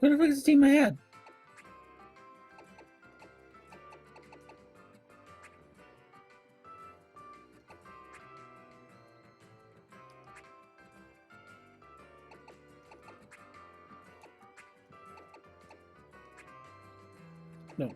Who the fuck is the team I had? No.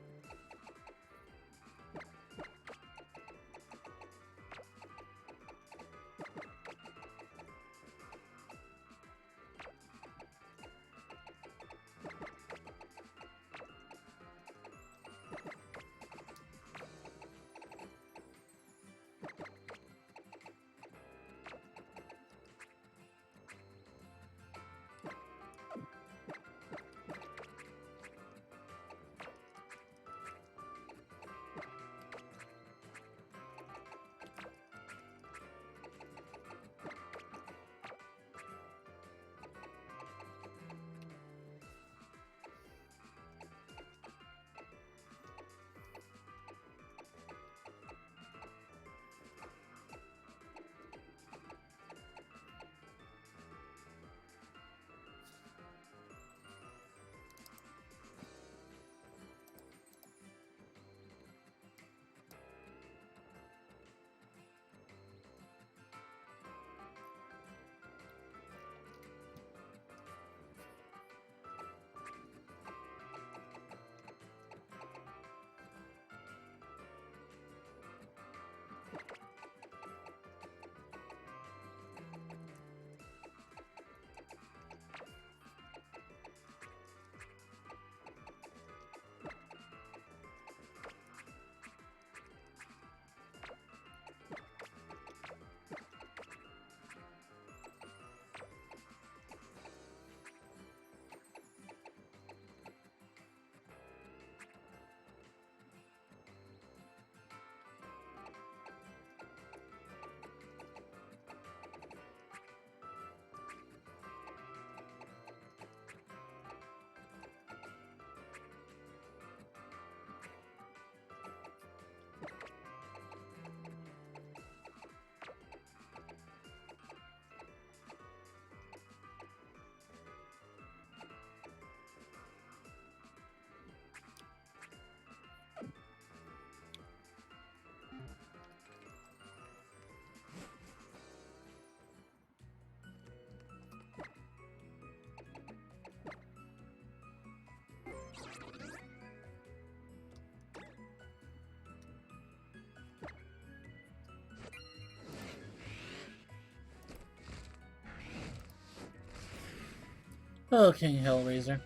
Oh, King Hellraiser.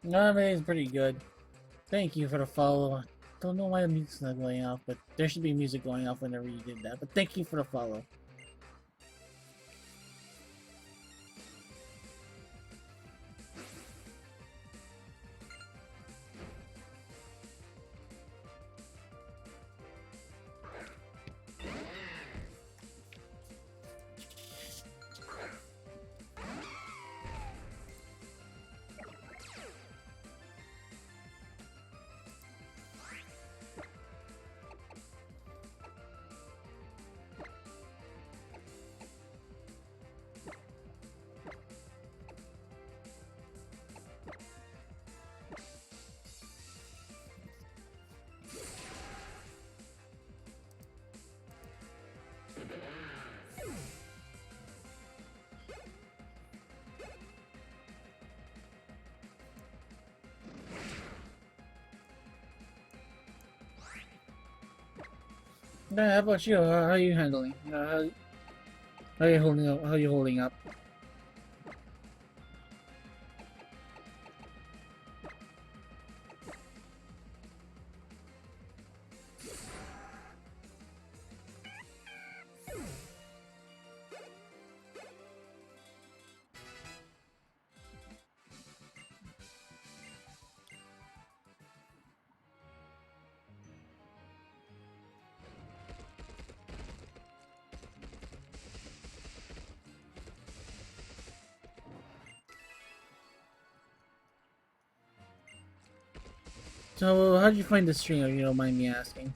No, everything's pretty good. Thank you for the follow. Don't know why the music's not going off, but there should be music going off whenever you did that. But thank you for the follow. How about you? How are you handling? How are you holding up? How are you holding up? So, how did you find the stream, if you don't mind me asking?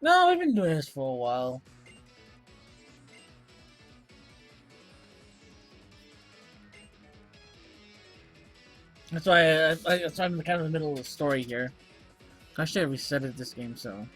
No, I've been doing this for a while. That's why that's why I'm kind of in the middle of the story here. I should have resetted this game, so.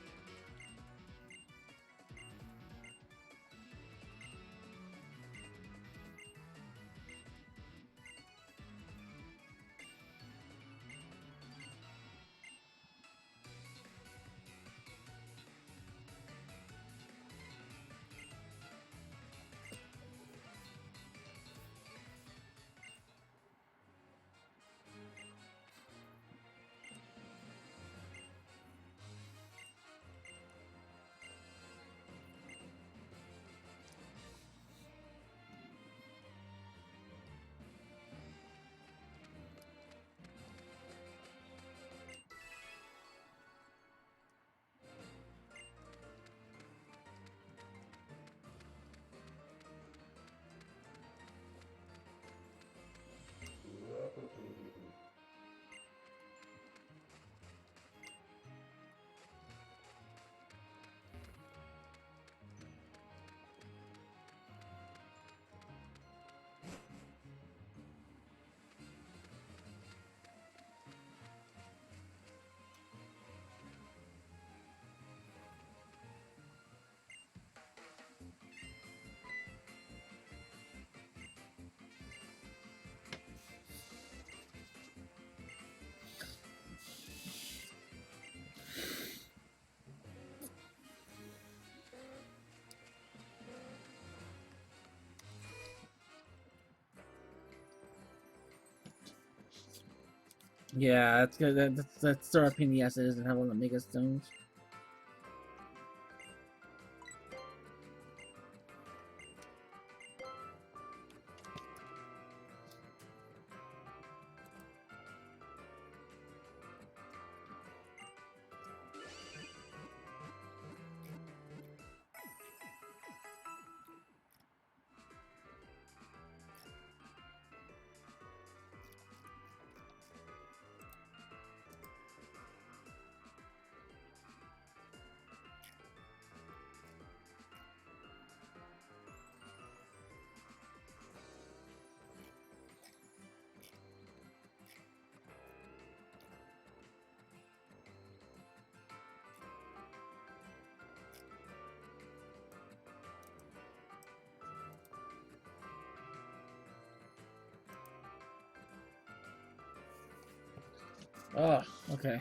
Yeah, that's good. That's sort of pain in the ass. It doesn't have all the mega stones. Oh, okay.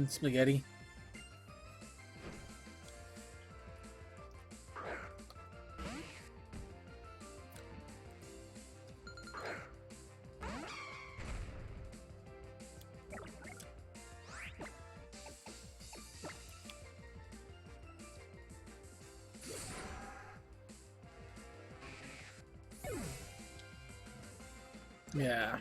Spaghetti. Yeah.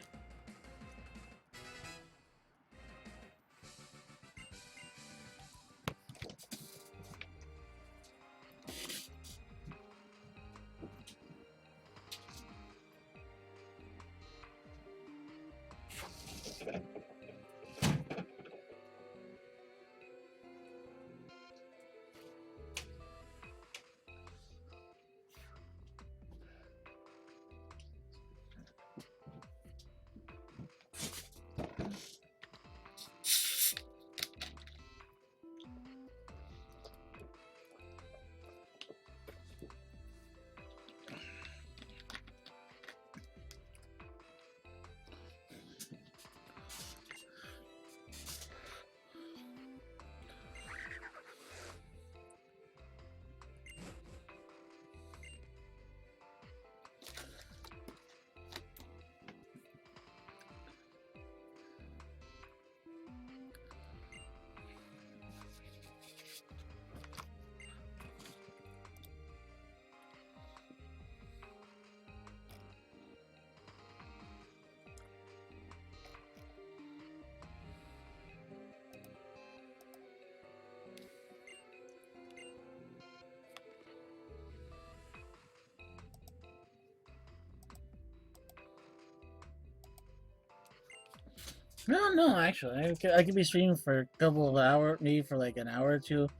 No, no, actually, I could be streaming for a couple of hours, maybe for like an hour or two.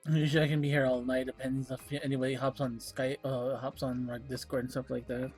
Usually I can be here all night. Depends if anybody hops on Skype, hops on like Discord and stuff like that.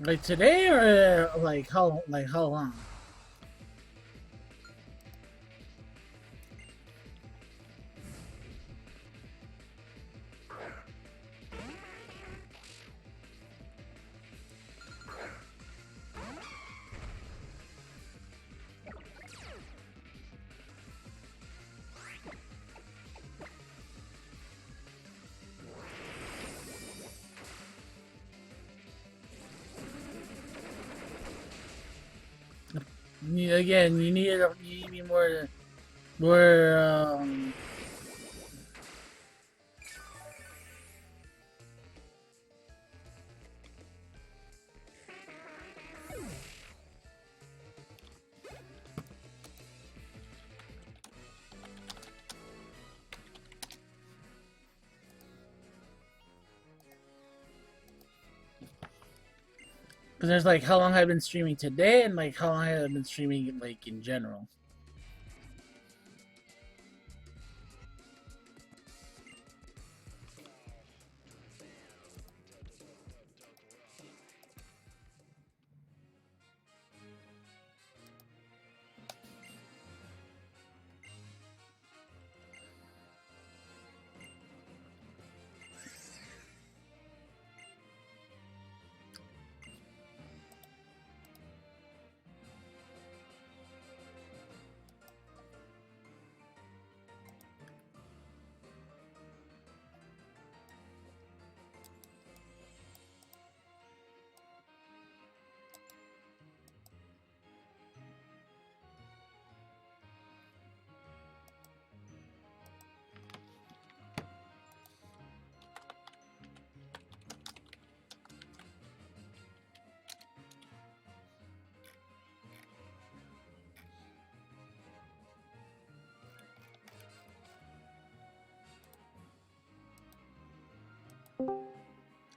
Like today or like how long? Again, you need to be more because there's like how long I've been streaming today and like how long I've been streaming like in general.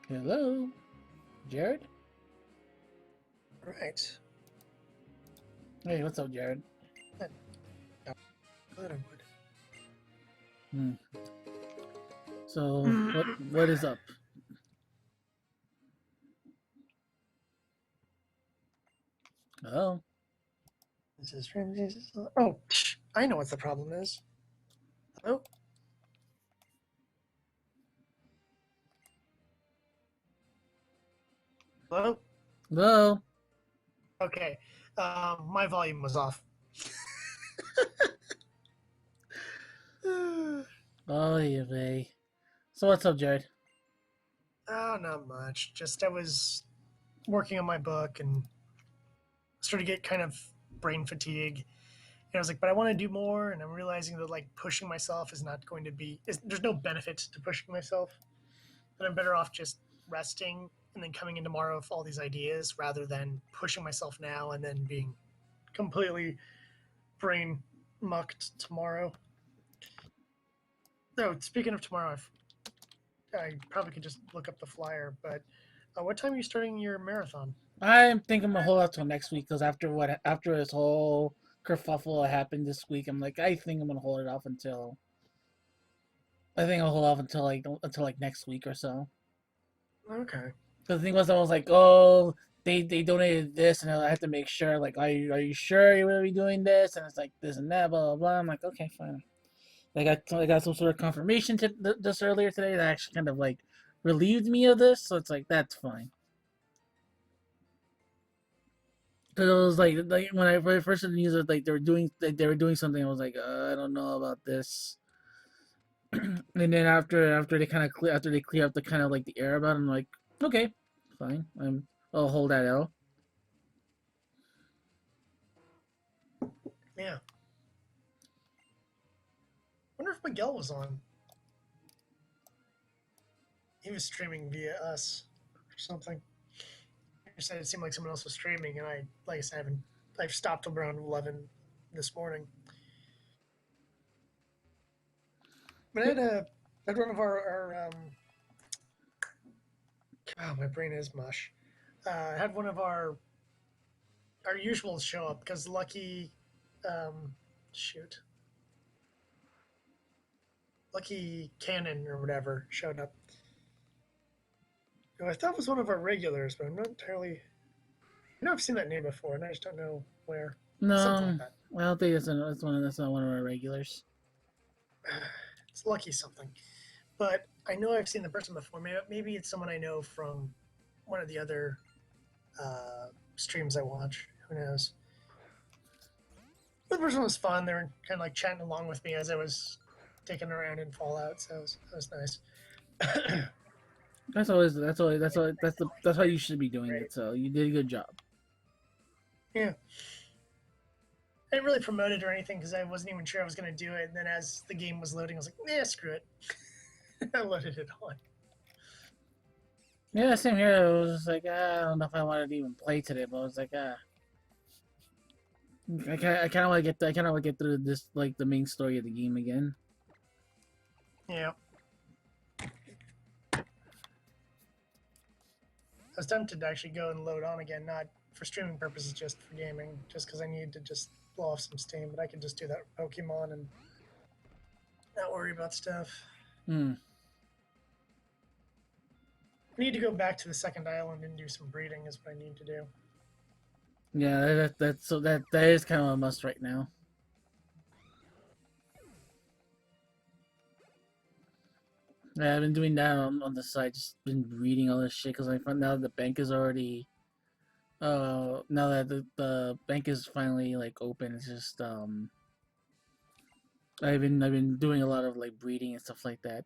Hello, Jared. Right. Hey, what's up, Jared? Glad I would. Hmm. So what is up? Oh, This is Ramses. Oh, I know what the problem is. Hello? Hello? hello. Okay. My volume was off. Oh, yeah, vey. So what's up, Jared? Oh, not much. Just I was working on my book and started to get kind of brain fatigue. And I was like, but I want to do more. And I'm realizing that like pushing myself is not going to be, there's no benefit to pushing myself. That I'm better off just resting and then coming in tomorrow with all these ideas rather than pushing myself now and then being completely brain mucked tomorrow. No, speaking of tomorrow, I probably could just look up the flyer. But what time are you starting your marathon? I'm thinking I'm gonna hold out till next week because after this whole kerfuffle that happened this week, I'm like I think I'm gonna hold it off until I think I'll hold off until like next week or so. Okay. The thing was, I was like, oh, they donated this, and I had to make sure, like, are you sure you're gonna be doing this? And it's like this and that, blah blah blah. I'm like, okay, fine. I got some sort of confirmation just earlier today that actually kind of like relieved me of this, so it's like that's fine. Cause it was like when I first heard the news that like they were doing something, I was like, I don't know about this. And then after they kind of clear after they clear up the kind of like the air about it, I'm like, okay, fine, I'll hold that L. Yeah. Wonder if Miguel was on. He was streaming via us or something. I said it seemed like someone else was streaming, and like I said, I've stopped around 11 this morning. But I had one of oh, my brain is mush. I had one of our usuals show up because Lucky, um, shoot, Lucky Cannon or whatever showed up. Who I thought was one of our regulars, but I'm not entirely. I know I've seen that name before, and I just don't know where. Something like No, that. I don't think that's not one of our regulars. It's Lucky something. But I know I've seen the person before. Maybe it's someone I know from one of the other uh, streams I watch. Who knows? The person was fun. They were kind of like chatting along with me as I was taking around in Fallout, so that was nice. That's how you should be doing Great. it. So you did a good job. Yeah. I didn't really promote it or anything because I wasn't even sure I was going to do it. And then as the game was loading, I was like, nah, screw it. I loaded it on. Yeah, same here. I was just like, I don't know if I wanted to even play today, but I was like, I kind of want to get through this like the main story of the game again. Yeah. I was tempted to actually go and load on again, not for streaming purposes, just for gaming, just because I need to just blow off some steam. But I could just do that with Pokemon and not worry about stuff. Hmm. I need to go back to the second island and do some breeding. Is what I need to do. Yeah, that is kind of a must right now. Yeah, I've been doing that on the side, just been reading all this shit because I found out the bank is already now that the bank is finally like open. It's just I've been doing a lot of like breeding and stuff like that.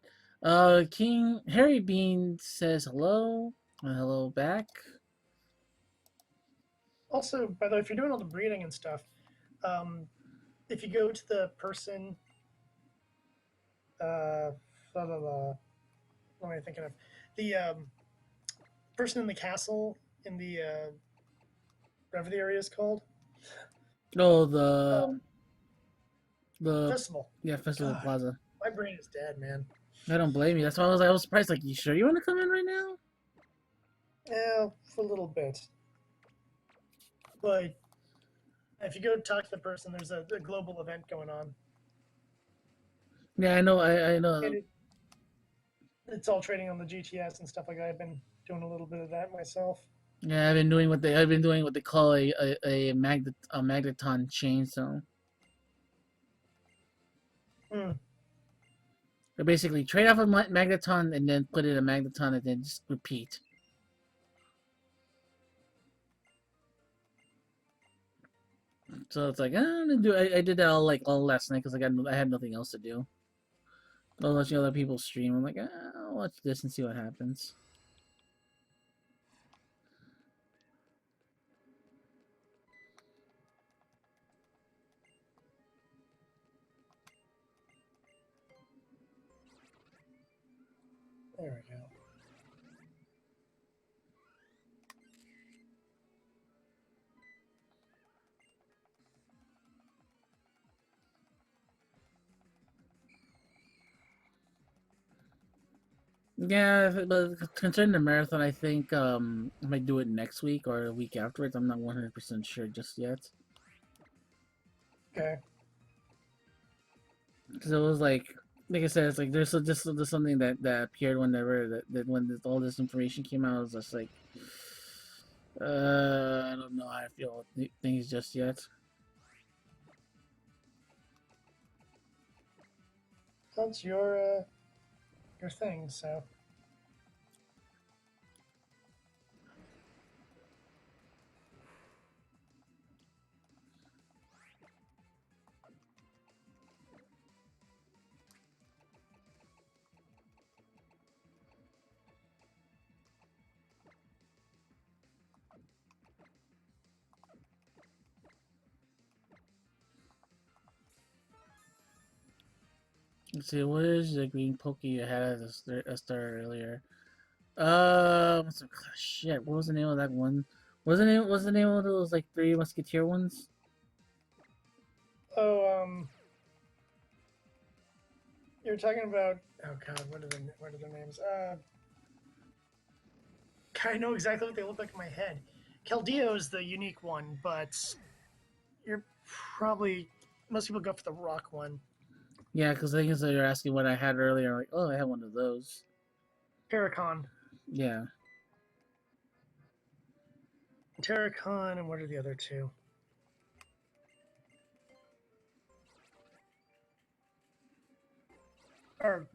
King Harry Bean says hello. Hello back. Also, by the way, if you're doing all the breeding and stuff, um, if you go to the person, uh, blah, blah, blah, what am I thinking of? The person in the castle in the whatever the area is called, Oh, um, the festival. yeah, Festival God, Plaza. my brain is dead, man. I don't blame you. That's why I was surprised. Like, you sure you want to come in right now? Yeah, for a little bit. But if you go talk to the person, there's a global event going on. Yeah, I know. I know. It's all trading on the GTS and stuff like that. I've been doing a little bit of that myself. Yeah, I've been doing what they call a magneton chain. So Hmm. they basically trade off a magneton and then put in a magneton and then just repeat. So it's like I'm gonna do. I did that all last night because I had nothing else to do. I was watching other people stream. I'm like, I'll watch this and see what happens. There we go. Yeah, but concerning the marathon, I think I might do it next week or a week afterwards. I'm not 100% sure just yet. Okay. Because it was like I said, it's like there's something that appeared whenever that when all this information came out. I was just like, I don't know how I feel with things just yet. That's your thing. So Let's see, what is the green Poke you had at the start earlier? Shit. What was the name of that one? What's the name of those like three musketeer ones? Oh, you're talking about. Oh God, what are their names? I know exactly what they look like in my head. Keldeo is the unique one, but you're probably most people go for the rock one. Yeah, because I think so you're asking what I had earlier. Like, oh, I had one of those. Paracon. Yeah. Terracon, and what are the other two? Or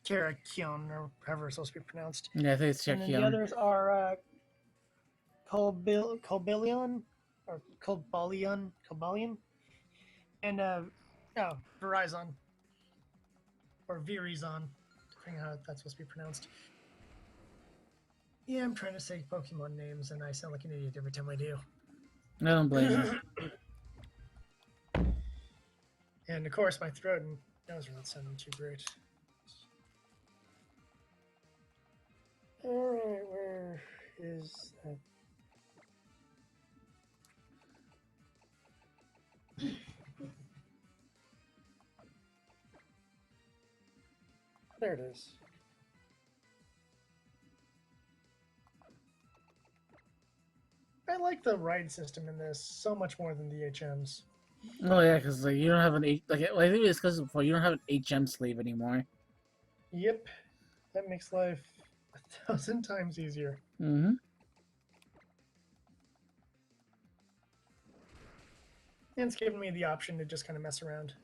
Terrakion, or however it's supposed to be pronounced. Yeah, I think it's And then the Chekion. others are Colbalion, or Cobalion, and Verizon, or Virizon, depending on how that's supposed to be pronounced. Yeah, I'm trying to say Pokemon names, and I sound like an idiot every time I do. I don't blame you. And of course, my throat and nose are not sounding too great. Alright, where is that? There it is. I like the ride system in this so much more than the HMs. Oh yeah, because like you don't have an H. Like well, I think we discussed it before. You don't have an HM sleeve anymore. Yep, that makes life 1,000 times easier. Mm-hmm. And it's given me the option to just kind of mess around.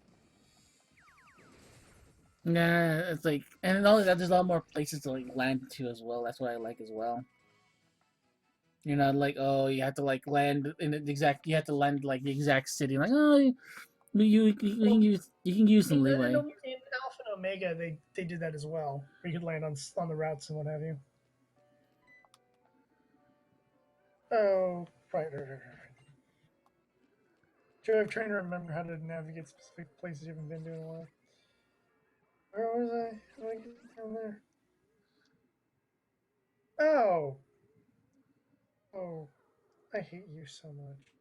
Yeah, it's like, and not only that, there's a lot more places to like land to as well. That's what I like as well. You're not like, oh, you have to like land in the exact. You have to land like the exact city. Like, oh, you can use some leeway. In Alpha and Omega, they did that as well. Where you could land on the routes and what have you. Oh, right. I'm trying to remember how to navigate specific places you haven't been to in a while. Where was I? How did I get down there? Oh! Oh, I hate you so much.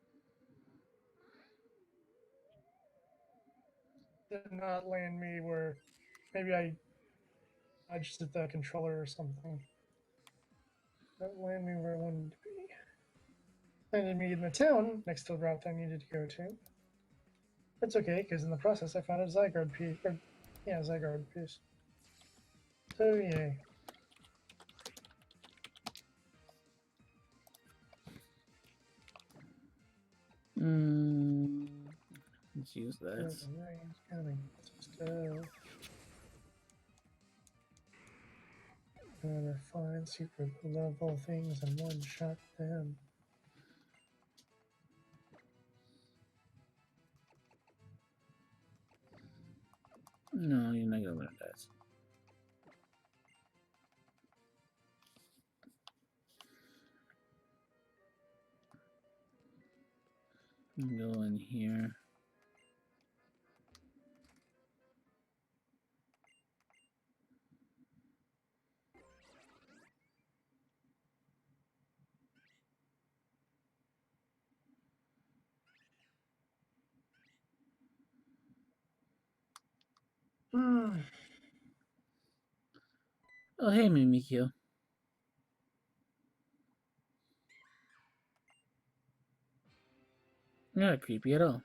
Did not land me where maybe I just at the controller or something. That landed me where I wanted to be. Landed me in the town next to the route I needed to go to. That's okay, because in the process I found a Zygarde piece. Zygarde piece. So yay. Let's use that. Rain's coming. Stuff. Gonna find secret level things and one shot them. No, you're not gonna learn that. Go in here. Hmm. Oh, hey, Mimikyu. You're not creepy at all.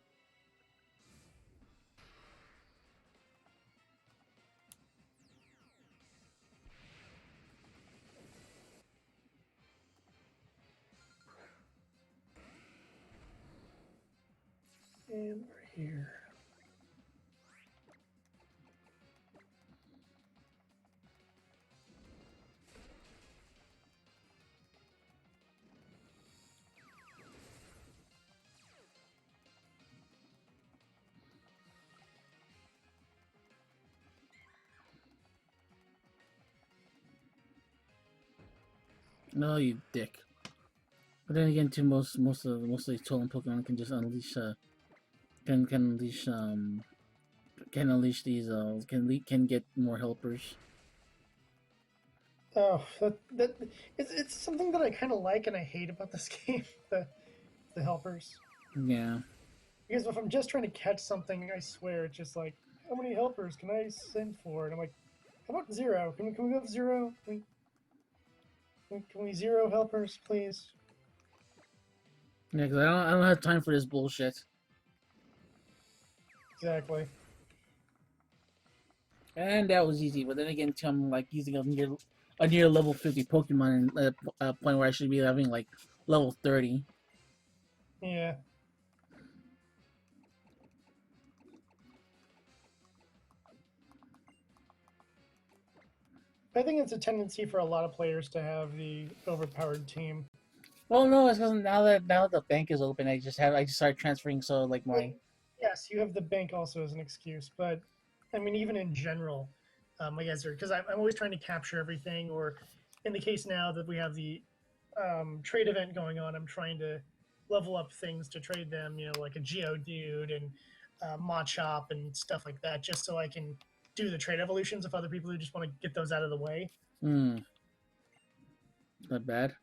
And we're here. No, you dick. But then again, too, most of these totem Pokemon can just unleash can unleash can unleash these. Can get more helpers. Oh, that it's something that I kind of like and I hate about this game. The helpers. Yeah. Because if I'm just trying to catch something, I swear it's just like, how many helpers can I send for? And I'm like, how about zero? Can we go zero? Can we zero helpers, please? Yeah, because I don't have time for this bullshit. Exactly. And that was easy. But then again, too, I'm like using a near level 50 Pokemon at a point where I should be having like level 30. Yeah. I think it's a tendency for a lot of players to have the overpowered team. Well, no, it's because now that the bank is open, I just started transferring. So like Well, my yes, you have the bank also as an excuse, but I mean, even in general, I guess because I'm always trying to capture everything. Or in the case now that we have the trade event going on, I'm trying to level up things to trade them. You know, like a Geodude and Machop and stuff like that, just so I can do the trade evolutions of other people who just want to get those out of the way. not bad.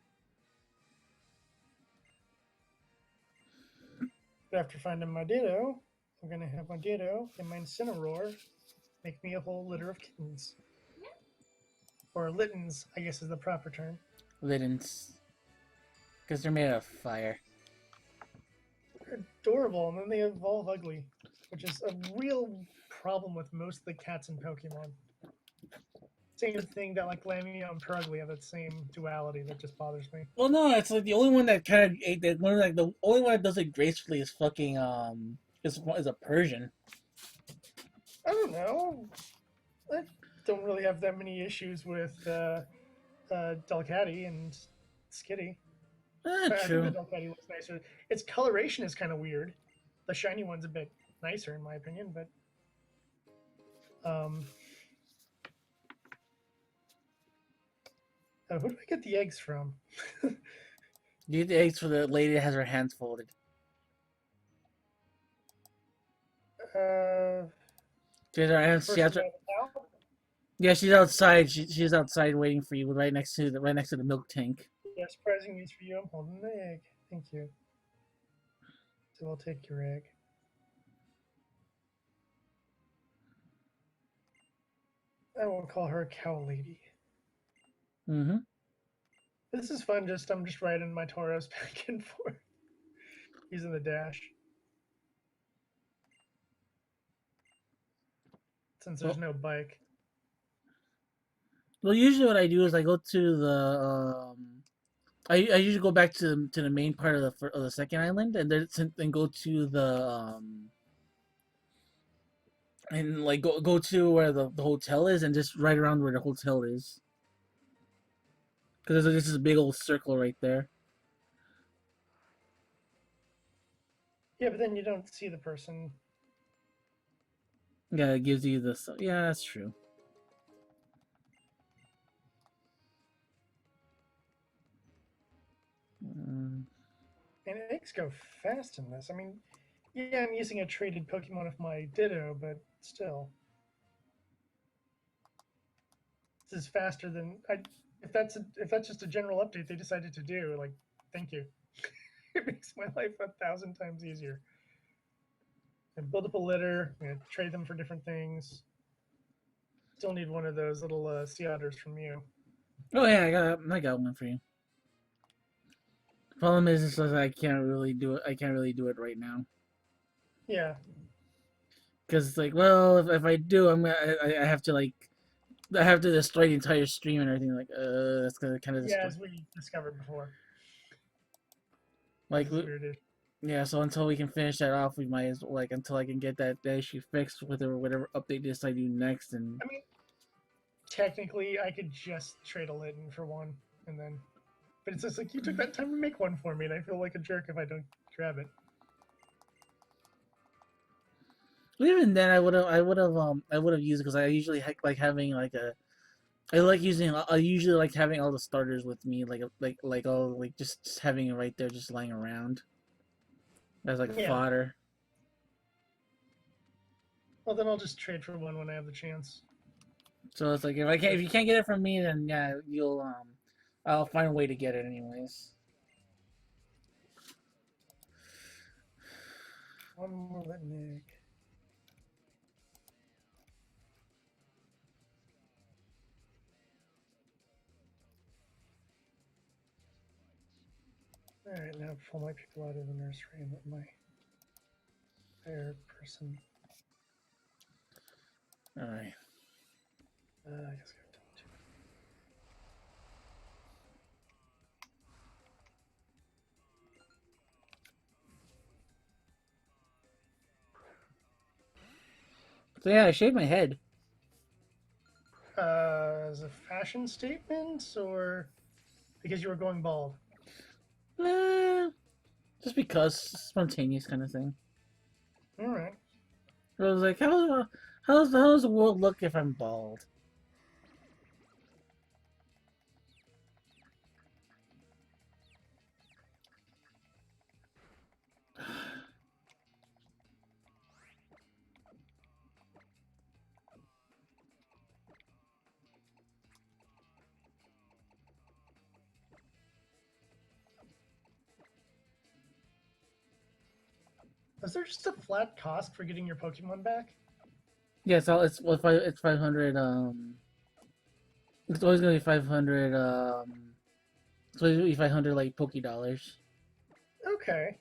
But after finding my Ditto, I'm gonna have my Ditto and my Incineroar make me a whole litter of kittens. Or Littens, I guess is the proper term. Liddens, because they're made of fire. They're adorable, and then they evolve ugly, which is a real problem with most of the cats in Pokemon. Same thing that like Lamion and Purugly have that same duality that just bothers me. Well, no, it's like the only one that kind of that one like the only one that does it gracefully is fucking is a Persian. I don't know. I don't really have that many issues with Delcatty and Skitty. I think the True. Delcatty looks nicer. Its coloration is kind of weird. The shiny one's a bit nicer in my opinion, but um, who do I get the eggs from? You get the eggs for the lady that has her hands folded. Uh, She has her hands. She Person has her. by the cow? Yeah, she's outside. She's outside waiting for you, right next to the milk tank. Yeah, surprising news for you. I'm holding the egg. Thank you. So I'll take your egg. I won't call her a cow lady. Mm-hmm. This is fun. I'm just riding my Tauros back and forth using the dash. Since there's Well, no bike. well, usually what I do is I go to the I usually go back to the main part of the second island and then go to the and like go to where the hotel is and just right around where the hotel is because there's this big old circle right there. Yeah, but then you don't see the person. Yeah, it gives you this. Yeah, that's true. Mm, And eggs go fast in this. I mean, yeah, I'm using a traded Pokemon of my Ditto, but still. This is faster than I. If that's just a general update they decided to do, like, thank you. It makes my life 1,000 times easier. And build up a litter, trade them for different things. Still need one of those little sea otters from you. Oh yeah, I got one for you. Problem is, it's just I can't really do it. I can't really do it right now Yeah, because it's like, well, if I do, I have to like I have to destroy the entire stream and everything. Like, that's gonna kind of yeah, destroy. as we discovered before. Like, This weird issue. yeah. So until we can finish that off, we might as well, like until I can get that issue fixed with whatever update this I do next. And I mean, technically, I could just trade a Litten for one, and then. But it's just like you took that time to make one for me, and I feel like a jerk if I don't grab it. even then, I would have used it because I usually like having like a. I like using. I usually like having all the starters with me, like all like just having it right there, just lying around as like Yeah, fodder. Well, then I'll just trade for one when I have the chance. So it's like if you can't get it from me, then yeah, I'll find a way to get it anyways. One more Litnik. Alright, now pull my people out of the nursery and let my fair person. Alright. I guess I have to. So yeah, I shaved my head. As a fashion statement, or because you were going bald? Just because spontaneous kind of thing. All right. I was like, how does the world look if I'm bald? Is there just a flat cost for getting your Pokemon back? Yeah, so it's 500. It's always gonna be 500. It's always gonna be 500 like Poké Dollars. Okay.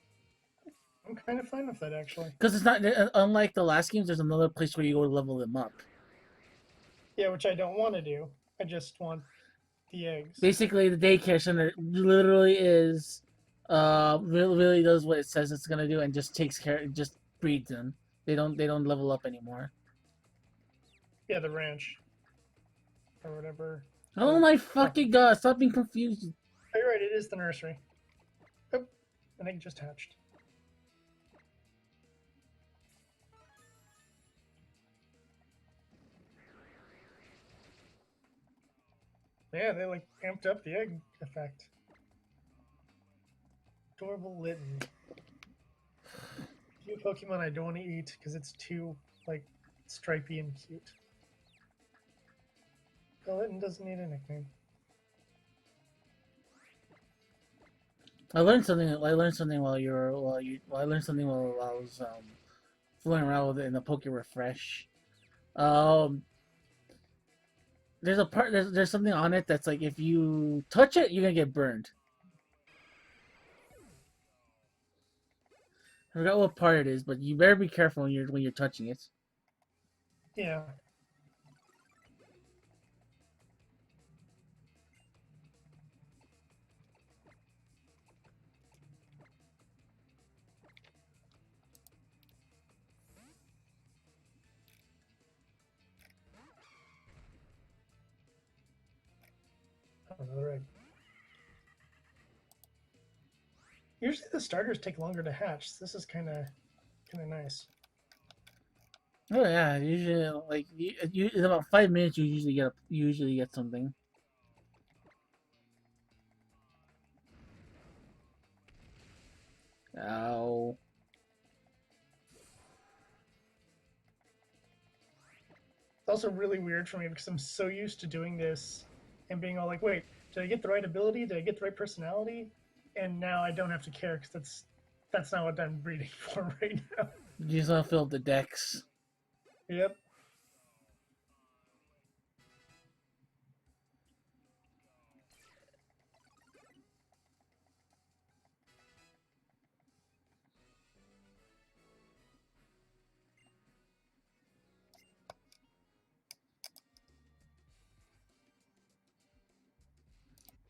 I'm kind of fine with that, actually. Because it's not unlike the last games. There's another place where you go to level them up. Yeah, which I don't want to do. I just want the eggs. Basically, the daycare center literally is, really does what it says it's gonna do and just takes care, just breeds them. They don't level up anymore. Yeah, the ranch. Or whatever. Oh my fucking god! Stop being confused. Oh, you're right, it is the nursery. Oh, an egg just hatched. Yeah, they like amped up the egg effect. Adorable Litten. New Pokemon I don't want to eat because it's too like stripy and cute. The Litten doesn't need a nickname. I learned something. I learned something I learned something while I was fooling around with it in the Poke Refresh. Um, there's a part. There's something on it that's like if you touch it, you're gonna get burned. I forgot what part it is, but you better be careful when you're touching it. Yeah. Another egg. Usually the starters take longer to hatch. This is kind of nice. Oh yeah, usually like in about 5 minutes you usually get something. Ow. It's also really weird for me because I'm so used to doing this and being all like, wait, did I get the right ability? Did I get the right personality? And now I don't have to care because that's not what I'm breeding for right now. You just want to fill up the decks. Yep.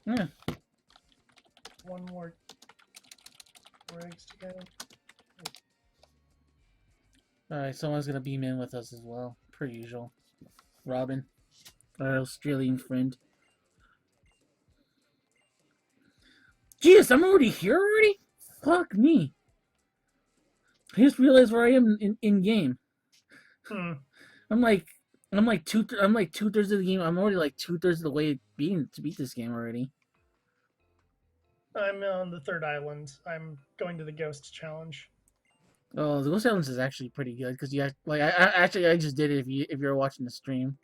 Yeah. One more eggs to go. Alright, someone's gonna beam in with us as well, per usual. Robin, our Australian friend. Jeez, I'm already here already? Fuck me. I just realized where I am in game. I'm like two-thirds of the game. I'm already like 2/3 of the way to beat this game already. I'm on the third island. I'm going to the Ghost Challenge. Oh, the Ghost Islands is actually pretty good because you have, like I just did it if you're watching the stream.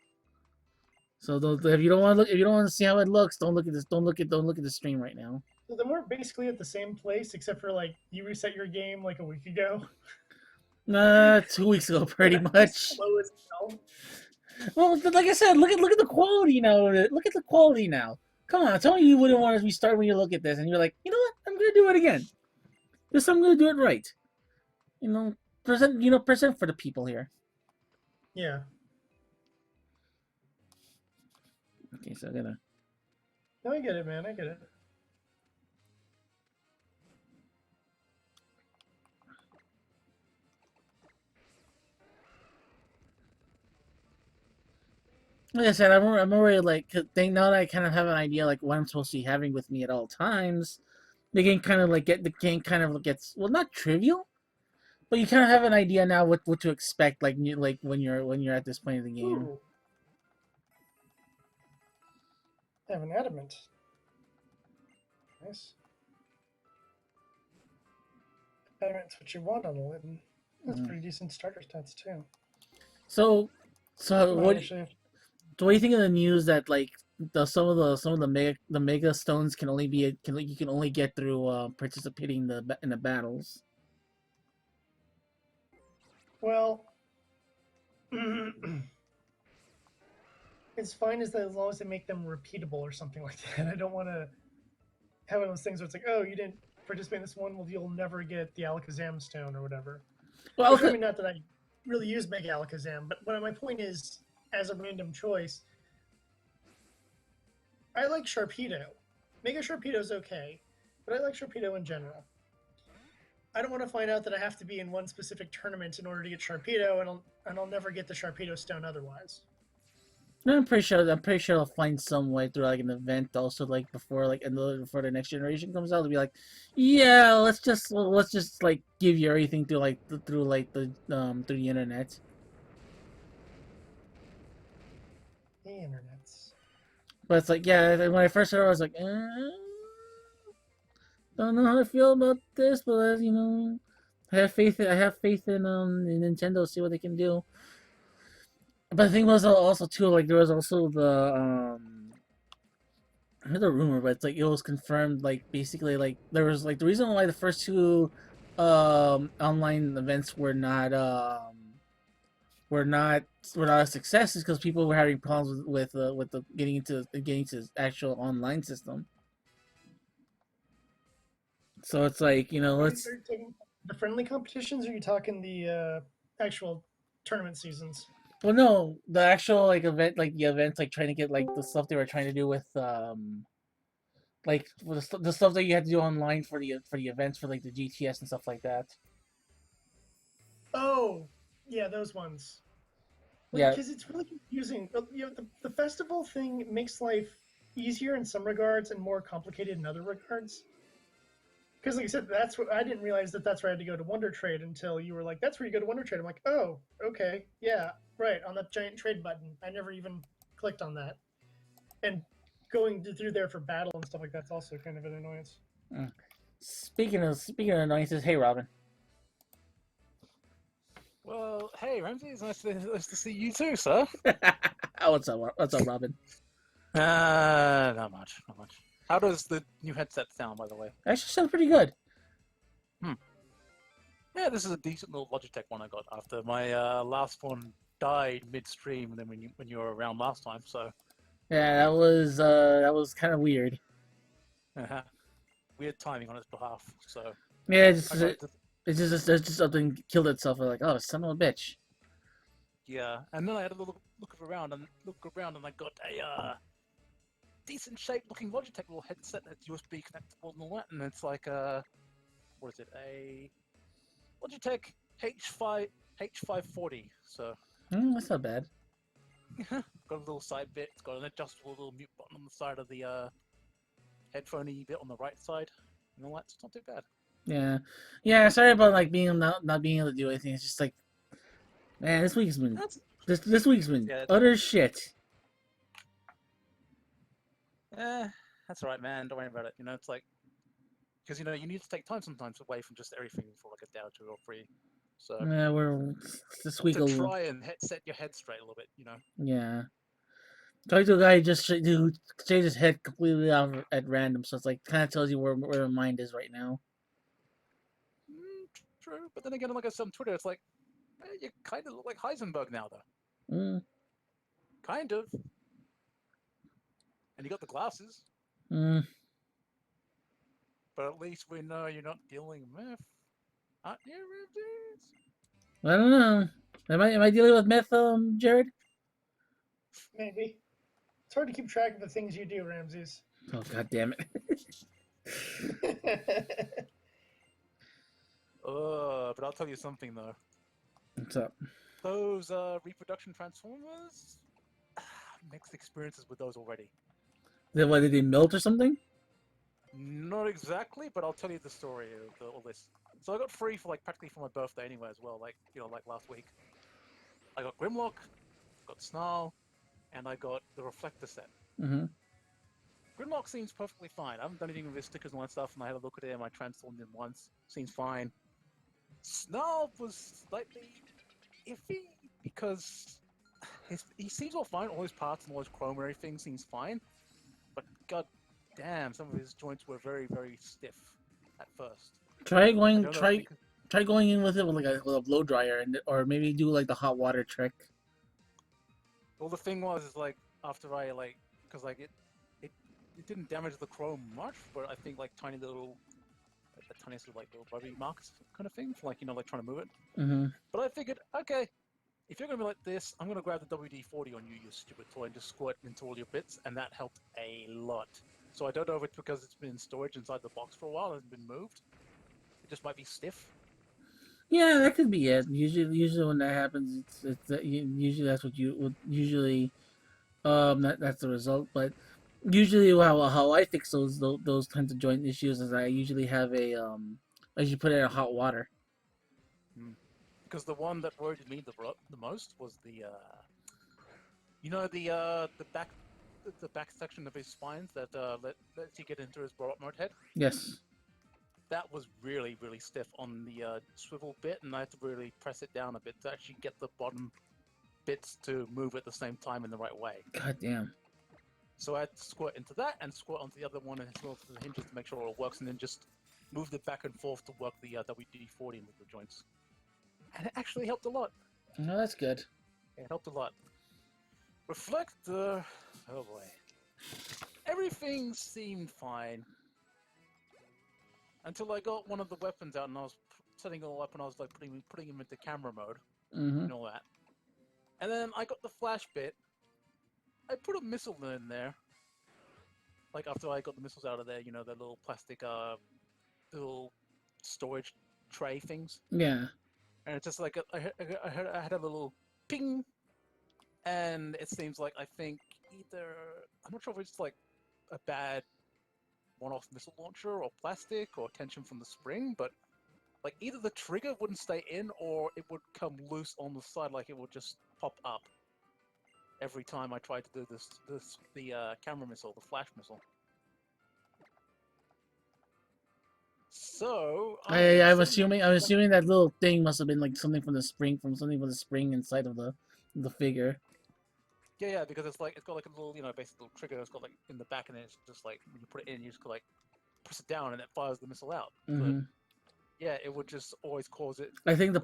So if you don't want to look if you don't want to see how it looks, don't look at this. Don't look at the stream right now. So then we're basically at the same place, except for like you reset your game like a week ago. 2 weeks ago, And pretty I'm just much. slow as hell. Well, like I said, look at the quality now. Look at the quality now. Come on, tell me you wouldn't want to restart when you look at this, and you're like, you know what? I'm gonna do it again. This I'm gonna do it right. You know, present for the people here. Yeah. Okay, so I gotta. No, I get it, man. I get it. Like I said, I'm already like now that I kind of have an idea like what I'm supposed to be having with me at all times. The game kind of like get the game kind of gets well not trivial, but you kind of have an idea now what to expect like when you're at this point of the game. Ooh. I have an adamant. Nice. Adamant's what you want on a Litten. That's pretty decent starter stats too. So, so Might what actually what do you think of the news that like some of the mega stones can only be you can only get through participating in the battles? Well, it's fine as long as they make them repeatable or something like that. I don't want to have one of those things where it's like, oh, you didn't participate in this one, well, you'll never get the Alakazam stone or whatever. Well, Which, I mean, not that I really use Mega Alakazam, but my point is, as a random choice, I like Sharpedo. Mega Sharpedo's okay, but I like Sharpedo in general. I don't want to find out that I have to be in one specific tournament in order to get Sharpedo, and I'll never get the Sharpedo stone otherwise. I'm pretty sure they'll find some way through like an event also like before like before the next generation comes out to be like, yeah, let's just like give you everything through through the internet. The internets. But it's like yeah, when I first heard it, I was like, don't know how I feel about this, but you know, I have faith in Nintendo. See what they can do. But the thing was also too like there was also I heard a rumor, but it's like it was confirmed. Like basically, like there was like the reason why the first two online events were not were not a success is because people were having problems with the getting into the actual online system. So it's like you know Are you let's talking the friendly competitions, or are you talking the actual tournament seasons? well no the actual like event like the events like trying to get like the stuff they were trying to do with like the stuff that you had to do online for the events for like the GTS and stuff like that. Oh, yeah, those ones. Well, Yeah, because it's really confusing. You know, the festival thing makes life easier in some regards and more complicated in other regards. Because, like I said, that's what I didn't realize that's where I had to go to Wonder Trade until you were like, "That's where you go to Wonder Trade." I'm like, "Oh, okay, yeah, right." On that giant trade button, I never even clicked on that. And going through there for battle and stuff like that's also kind of an annoyance. mm. Speaking of annoyances, hey Robin. Well, hey, Ramsey, it's nice to see you too, sir. What's up, Robin? Not much, not much. How does the new headset sound, by the way? Actually, sounds pretty good. Yeah, this is a decent little Logitech one I got after my last one died midstream. Then when you were around last time, so Yeah, that was kind of weird. weird timing on its behalf. So Yeah, I got it. it's just something killed itself. I'm like, oh, son of a bitch. Yeah, and then I had a little look around and I got a decent shaped looking Logitech little headset that's USB connectable and all that, and it's like what is it? A Logitech H540. So That's not bad. got a little side bit. It's got an adjustable little mute button on the side of the headphoney bit on the right side, and all that. It's not too bad. Yeah, yeah. Sorry about like being not being able to do anything. It's just like, man, That's this week's been yeah. utter shit. That's alright, man. Don't worry about it. You know, it's like because you know you need to take time sometimes away from just everything for like a day or two or three. So Yeah, we're the squeak a to little. try and set your head straight a little bit, you know. Yeah. Talking to a guy who just who changed his head completely off at random, so it's like kind of tells you where the mind is right now. True, but then again, like I said on Twitter, it's like you kind of look like Heisenberg now, though. Mm, Kind of. And you got the glasses, mm. but at least we know you're not dealing meth, aren't you, Ramses? I don't know. Am I dealing with meth, Jared? Maybe. It's hard to keep track of the things you do, Ramses. Oh god damn it! But I'll tell you something though. What's up? Those reproduction transformers, mixed experiences with those already. What did they melt or something? Not exactly, but I'll tell you the story of all this. So I got free for like practically for my birthday anyway as well, like like last week. I got Grimlock, got Snarl, and I got the Reflector set. Mm-hmm. Grimlock seems perfectly fine. I haven't done anything with his stickers and all that stuff, and I had a look at it and I transformed him once. Seems fine. Snarl was slightly iffy because he seems all fine. All his parts and all his chrome and everything seems fine, but god damn, some of his joints were very, very stiff at first. Try I going. don't know Try because, try going in with it with with a blow dryer, or maybe do like the hot water trick. well, the thing was is like after I because it didn't damage the chrome much, but I think like tiny little the tiniest little rubby marks kind of thing, for like like trying to move it. Mm-hmm. But I figured, okay, if you're gonna be like this, I'm gonna grab the WD-40 on you, you stupid toy, and just squirt into all your bits, and that helped a lot. So I don't know if it's because it's been in storage inside the box for a while and hasn't been moved. It just might be stiff. Yeah, that could be it. Usually when that happens, usually that's what you would usually that's the result. But usually how I fix those kinds of joint issues is I usually have I usually put it in hot water. Because the one that worried me the most was the the back section of his spines that lets you get into his robot mode head. Yes. That was really, really stiff on the swivel bit, and I had to really press it down a bit to actually get the bottom bits to move at the same time in the right way. God damn. So I had to squirt into that and squirt onto the other one and squirt onto the hinges to make sure it all works, and then just moved it back and forth to work the WD-40 into the joints. And it actually helped a lot. No, that's good. It helped a lot. Reflector, oh boy. Everything seemed fine. Until I got one of the weapons out and I was setting it all up and I was like putting him into camera mode Mm-hmm. and all that. And then I got the flash bit. I put a missile in there. Like after I got the missiles out of there, the little plastic little storage tray things. Yeah. And it's just like I had a little ping, and it seems like I think I'm not sure if it's like a bad one-off missile launcher or plastic or tension from the spring, but like either the trigger wouldn't stay in or it would come loose on the side, like it would just pop up every time I tried to do the camera missile, the flash missile. So I'm assuming that little thing must have been like something from the spring inside of the figure. Yeah, because it's got like a little, basic little trigger. It's got like in the back, and then it's just like when you put it in, you just like press it down, and it fires the missile out. Mm-hmm. But yeah, it would just always cause it. I think the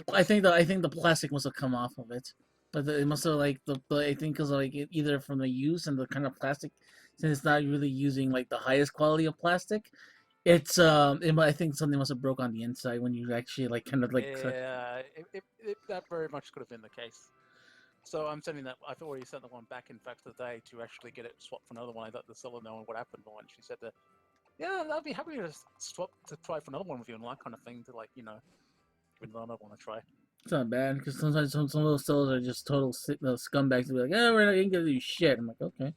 plastic must have come off of it, but it must have like I think because like either from the use and the kind of plastic, since it's not really using like the highest quality of plastic, it's I think something must have broke on the inside when you actually like kind of like. Yeah, that very much could have been the case. So I'm sending that. I've already sent the one back, in fact, today to actually get it swapped for another one. I let the seller know what happened, and she said that, yeah, I'd be happy to swap to try for another one with you and all that kind of thing. To like, even though I don't want to try. It's not bad because sometimes some of those sellers are just total scumbags to be like, "Oh, we're not gonna do shit." I'm like, okay.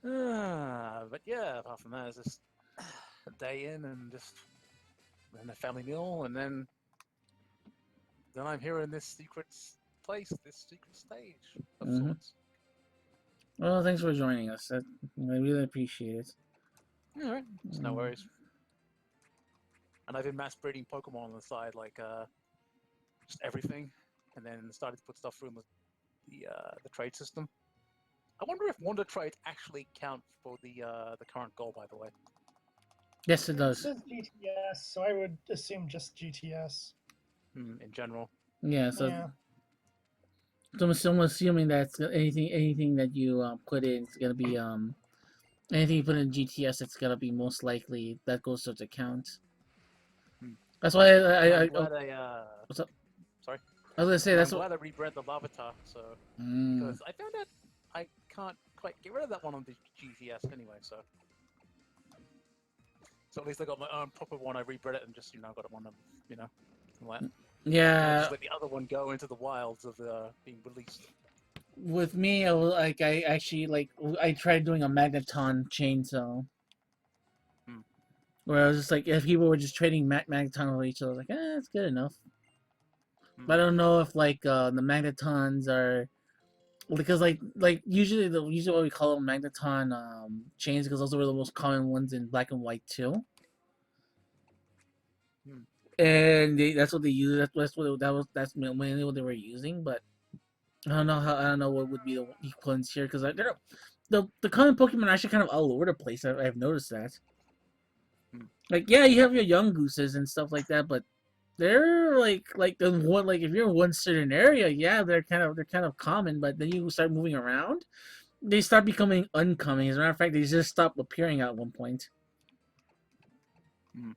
But yeah, apart from that, it's just a day in and just then a family meal, and then I'm here in this secret place, this secret stage of sorts. Well, thanks for joining us. I really appreciate it. All right, it's no worries. and I've been mass breeding Pokemon on the side, like just everything, and then started to put stuff through in the trade system. I wonder if Wonder Trades actually count for the current goal. By the way, Yes, it It does. says GTS, so I would assume just GTS. in general. Yeah, so Yeah. I'm assuming that anything that you put in is gonna be anything you put in GTS, it's gonna be most likely that goes to its account. Hmm. That's why And I'm I glad what's up? sorry. I was gonna say And I'm that's what. glad I rebred the Larvitar, so Mm. because I found out I can't quite get rid of that one on the GTS anyway. So at least I got my own proper one. I rebred it and just got one of like, Yeah, just let the other one go into the wilds of being released. with me, I actually I tried doing a Magneton chainsaw. Hmm. Where I was just like, if people were just trading Magneton with each other, I was like, it's good enough. But I don't know if the Magnetons are because usually what we call them Magneton chains because those were the most common ones in Black and White too. Hmm. And that's what they use. That's mainly what they were using. But I don't know what would be the equivalence here because the common Pokemon are actually kind of all over the place. I've noticed that. Hmm. Like yeah, you have your young gooses and stuff like that, but they're like the one if you're in one certain area, yeah, they're kind of common, but then you start moving around, they start becoming uncommon. As a matter of fact, they just stop appearing at one point. Hmm.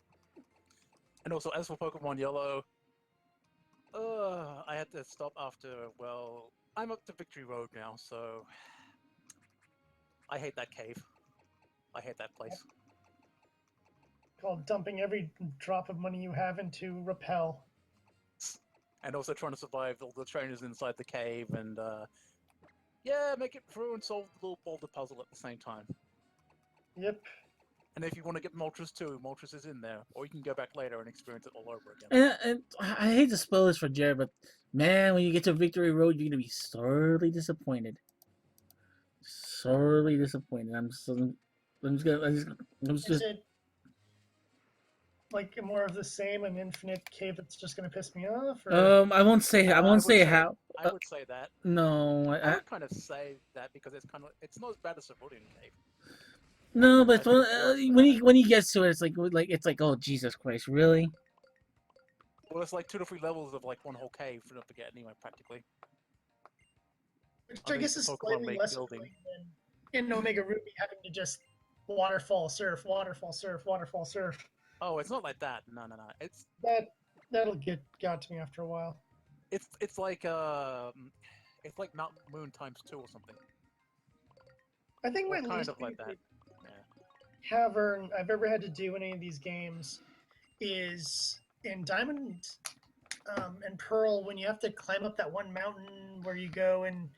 And also, as for Pokemon Yellow, I had to stop after. Well, I'm up to Victory Road now, so I hate that cave. I hate that place. Called dumping every drop of money you have into Repel. And also trying to survive all the trainers inside the cave and make it through and solve the little boulder puzzle at the same time. Yep. And if you want to get Moltres too, Moltres is in there, or you can go back later and experience it all over again. And I hate to spoil this for Jared, but man, when you get to Victory Road, you're gonna be sorely disappointed. Sorely disappointed. Is it like more of the same, an infinite cave that's just going to piss me off? Or I won't say how. I would say that. No, I would kind of say that because it's not as bad as Cerulean Cave. no, I but think it's worse than that. when he gets to it, it's like oh Jesus Christ, really? Well, it's like 2 to 3 levels of like one whole cave for not to get anyway, practically. which At I least guess the is Pokemon slightly make less building. annoying than in Omega Ruby having to just waterfall surf, waterfall surf, waterfall surf. Oh, it's not like that. No. That'll got to me after a while. It's like Mount Moon times 2 or something. I think Or my kind least of like that. favorite Yeah. cavern I've ever had to do in any of these games is in Diamond and Pearl when you have to climb up that one mountain where you go and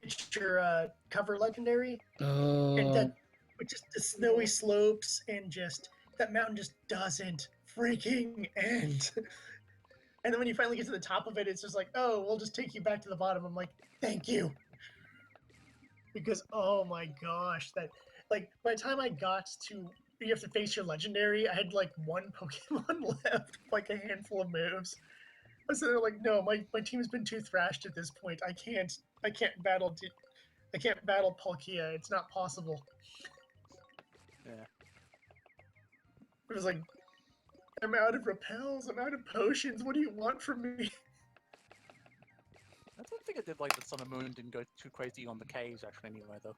get your cover legendary, and that with just the snowy slopes and just that mountain just doesn't freaking end. And then when you finally get to the top of it, it's just like, oh, we'll just take you back to the bottom. I'm like, thank you. Because oh my gosh, that like by the time I got to you have to face your legendary, I had like one Pokemon left, like a handful of moves. I was sitting there like, no, my team's been too thrashed at this point. I can't battle Palkia. It's not possible. Yeah. It was like, I'm out of repels. I'm out of potions. What do you want from me? I don't think it did like the Sun and Moon didn't go too crazy on the caves actually anyway though.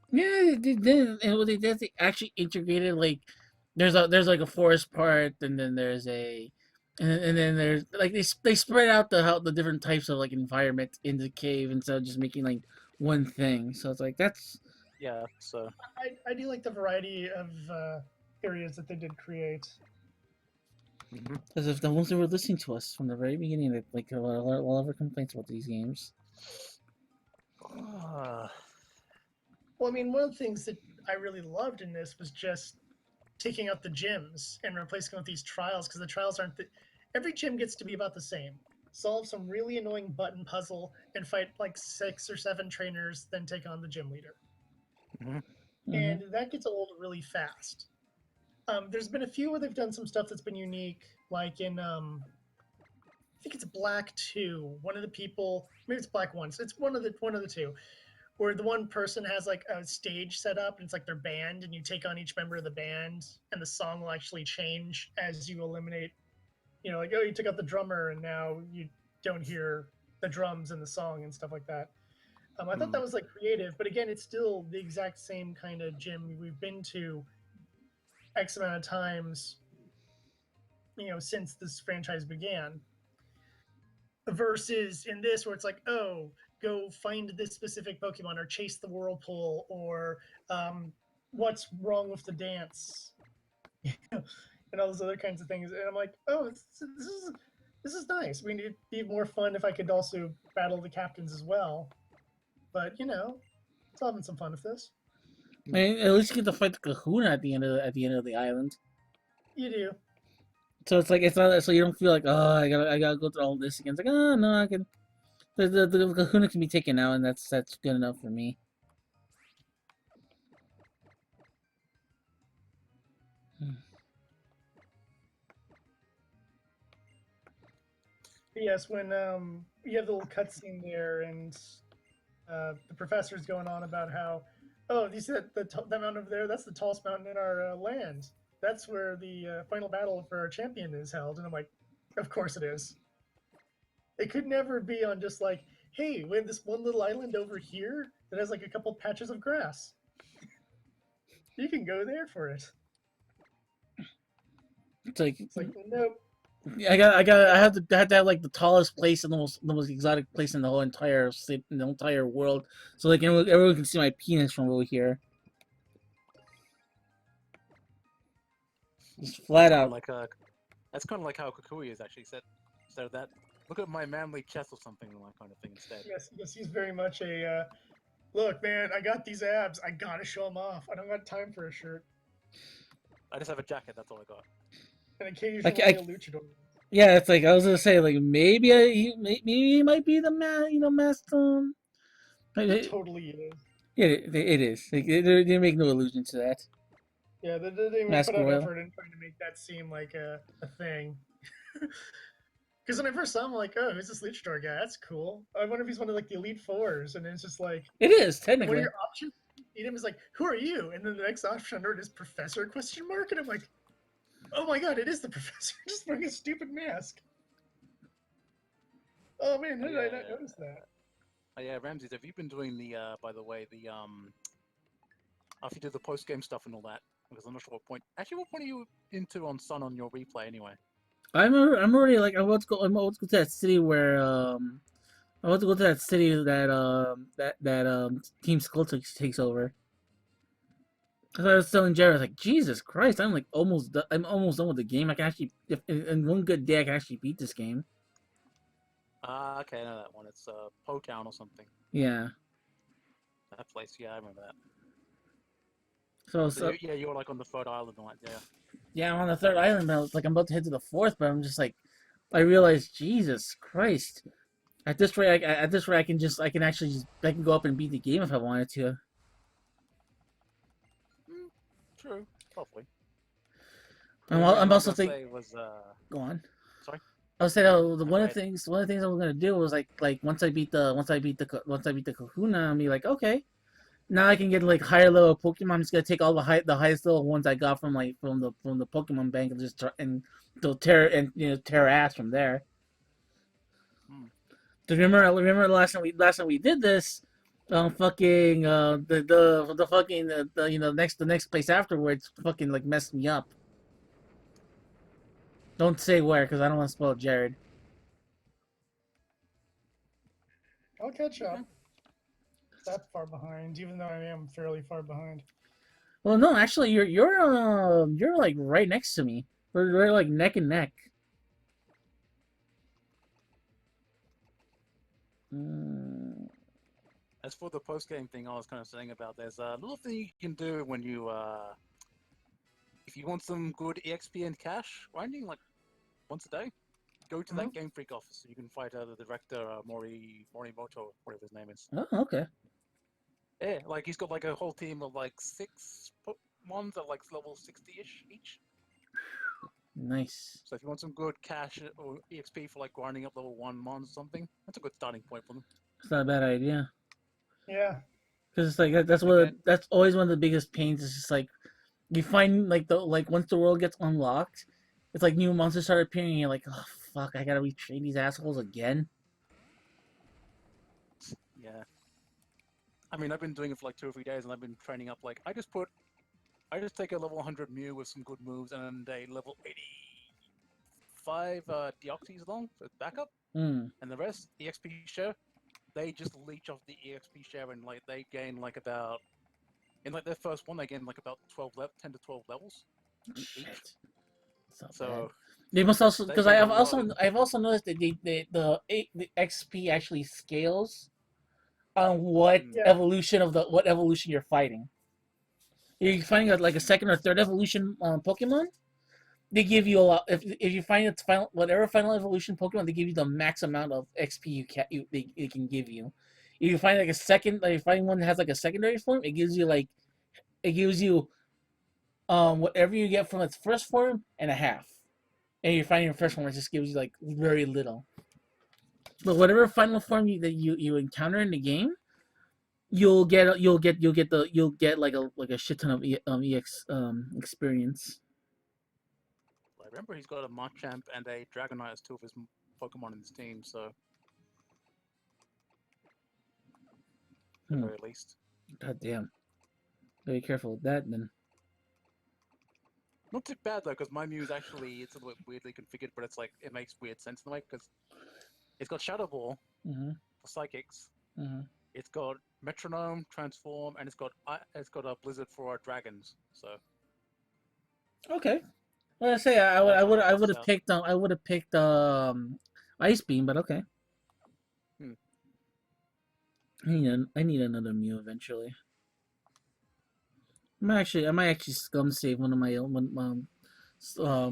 Yeah, they did. And what they did, they actually integrated like there's like a forest part, and then there's and then there's like they spread out the different types of like environment in the cave instead of just making like one thing. So it's like that's Yeah, so I do like the variety of areas that they did create. as if the ones that were listening to us from the very beginning, that like a lot of our complaints about these games. Well, I mean, one of the things that I really loved in this was just taking out the gyms and replacing them with these trials because the trials aren't every gym gets to be about the same. Solve some really annoying button puzzle and fight like 6 or 7 trainers, then take on the gym leader. Mhm. And that gets old really fast. There's been a few where they've done some stuff that's been unique, like in I think it's Black 2. One of the people, maybe it's Black 1. So it's one of the two, where the one person has like a stage set up and it's like their band, and you take on each member of the band, and the song will actually change as you eliminate. Like, oh, you took out the drummer, and now you don't hear the drums in the song and stuff like that. I thought that was like creative, but again, it's still the exact same kind of gym we've been to X amount of times, since this franchise began. Versus in this, where it's like, oh, go find this specific Pokemon or chase the whirlpool or what's wrong with the dance, and all those other kinds of things. And I'm like, oh, this is nice. I mean, it'd be more fun if I could also battle the captains as well. But still having some fun with this. I mean, at least you get to fight the Kahuna at the end of the island. You do. So it's not so you don't feel like, oh, I gotta go through all this again. It's like, oh no, I can. The Kahuna can be taken out, and that's good enough for me. But yes, when you have the little cutscene there, and the professor's going on about how, oh, you see that mountain over there? That's the tallest mountain in our land. That's where the final battle for our champion is held. And I'm like, of course it is. It could never be on just like, hey, we have this one little island over here that has like a couple patches of grass. You can go there for it. It's like nope. I have to have like the tallest place and the most exotic place in the whole entire state, in the entire world, so like everyone can see my penis from over here. Just flat out. That's kind of like how Kukui is actually said. So that look at my manly chest or something, that kind of thing instead. Yes, he's very much a look, man. I got these abs. I gotta show them off. I don't got time for a shirt. I just have a jacket. That's all I got. And occasionally a luchador. Yeah, it's like I was gonna say, like maybe he might be the masked. It totally is. Yeah, it is. Like, they make no illusion to that. Yeah, they didn't even put out effort in trying to make that seem like a thing. Because when I first saw him, I'm like, oh, who's this luchador guy? That's cool. I wonder if he's one of like the Elite Fours, and it's just like it is technically. One of your options to meet him is like, who are you? And then the next option under it is Professor ? And I'm like, oh my god, it is the Professor, just wearing a stupid mask. Oh man, how did I not notice that? Oh yeah, Ramses, have you been doing the by the way, the after you do the post game stuff and all that? Because I'm not sure what point are you into on Sun on your replay anyway? I'm already like I want to go to that city where I want to go to that city that Team Skull takes over. Cause I was telling Jared, I was like, Jesus Christ, I'm almost done with the game. I can actually, if in one good day, I can actually beat this game. Okay, I know that one. It's Po Town or something. Yeah. That place, yeah, I remember that. So you're like on the third island and like, yeah. Yeah, I'm on the third island. I was like, I'm about to head to the fourth, but I'm just like, I realized, Jesus Christ. At this rate, I can actually go up and beat the game if I wanted to. True, probably. I'm also thinking. Go on. Sorry. I was saying one of the things I was gonna do was like once I beat the Kahuna, I'm be like, okay, now I can get like higher level Pokemon. I'm just gonna take all the highest level ones I got from the Pokemon Bank and just tear ass from there. Do you remember the last time we did this? The next place afterwards fucking like messed me up. Don't say where, because I don't want to spoil Jared. I'll catch up. That far behind, even though I am fairly far behind. Well, no, actually, you're like right next to me. We're like neck and neck. As for the post-game thing I was kind of saying about, there's a little thing you can do when you, if you want some good EXP and cash grinding, like once a day, go to that Game Freak office. So you can fight the director, Morimoto, whatever his name is. Oh, okay. Yeah, like he's got like a whole team of like 6 ones are like level 60-ish each. Nice. So if you want some good cash or EXP for like grinding up level 1 mons or something, that's a good starting point for them. It's not a bad idea. Yeah. Because it's like that's Okay. that's always one of the biggest pains. It's just like you find like once the world gets unlocked, it's like new monsters start appearing, and you're like, oh fuck, I gotta retrain these assholes again. Yeah. I mean, I've been doing it for like 2 or 3 days, and I've been training up. Like, I just take a level 100 Mew with some good moves, and a level 85 Deoxys along for backup, Hmm. and the rest EXP share. They just leech off the EXP share, and like they gain like about in like their first one, they gain like about 10 to 12 levels each. Shit. It's not bad. So They must also they because gain a I've lot of. also noticed that the XP actually scales on what Mm, Yeah. what evolution you're fighting. You're fighting like a second or third evolution Pokemon. They give you a lot. If you find it's final whatever final evolution Pokemon, they give you the max amount of XP they can give you. If you find like a second, like you find one that has like a secondary form, it gives you whatever you get from its first form and a half. And you find your first form, it just gives you like very little. But whatever final form you encounter in the game, you'll get like a shit ton of ex experience. I remember he's got a Machamp and a Dragonite as two of his Pokemon in his team, so at the very least. God damn. Be careful with that then. Not too bad though, because my Mew's actually it's a little bit weirdly configured, but it's like it makes weird sense in a way because it's got Shadow Ball Mm-hmm. for Psychics. Mm-hmm. It's got Metronome, Transform, and it's got a Blizzard for our Dragons. So Okay. Well, I say I would have picked Ice Beam, but okay. Hmm. I need another Mew eventually. I might actually scum save one of my own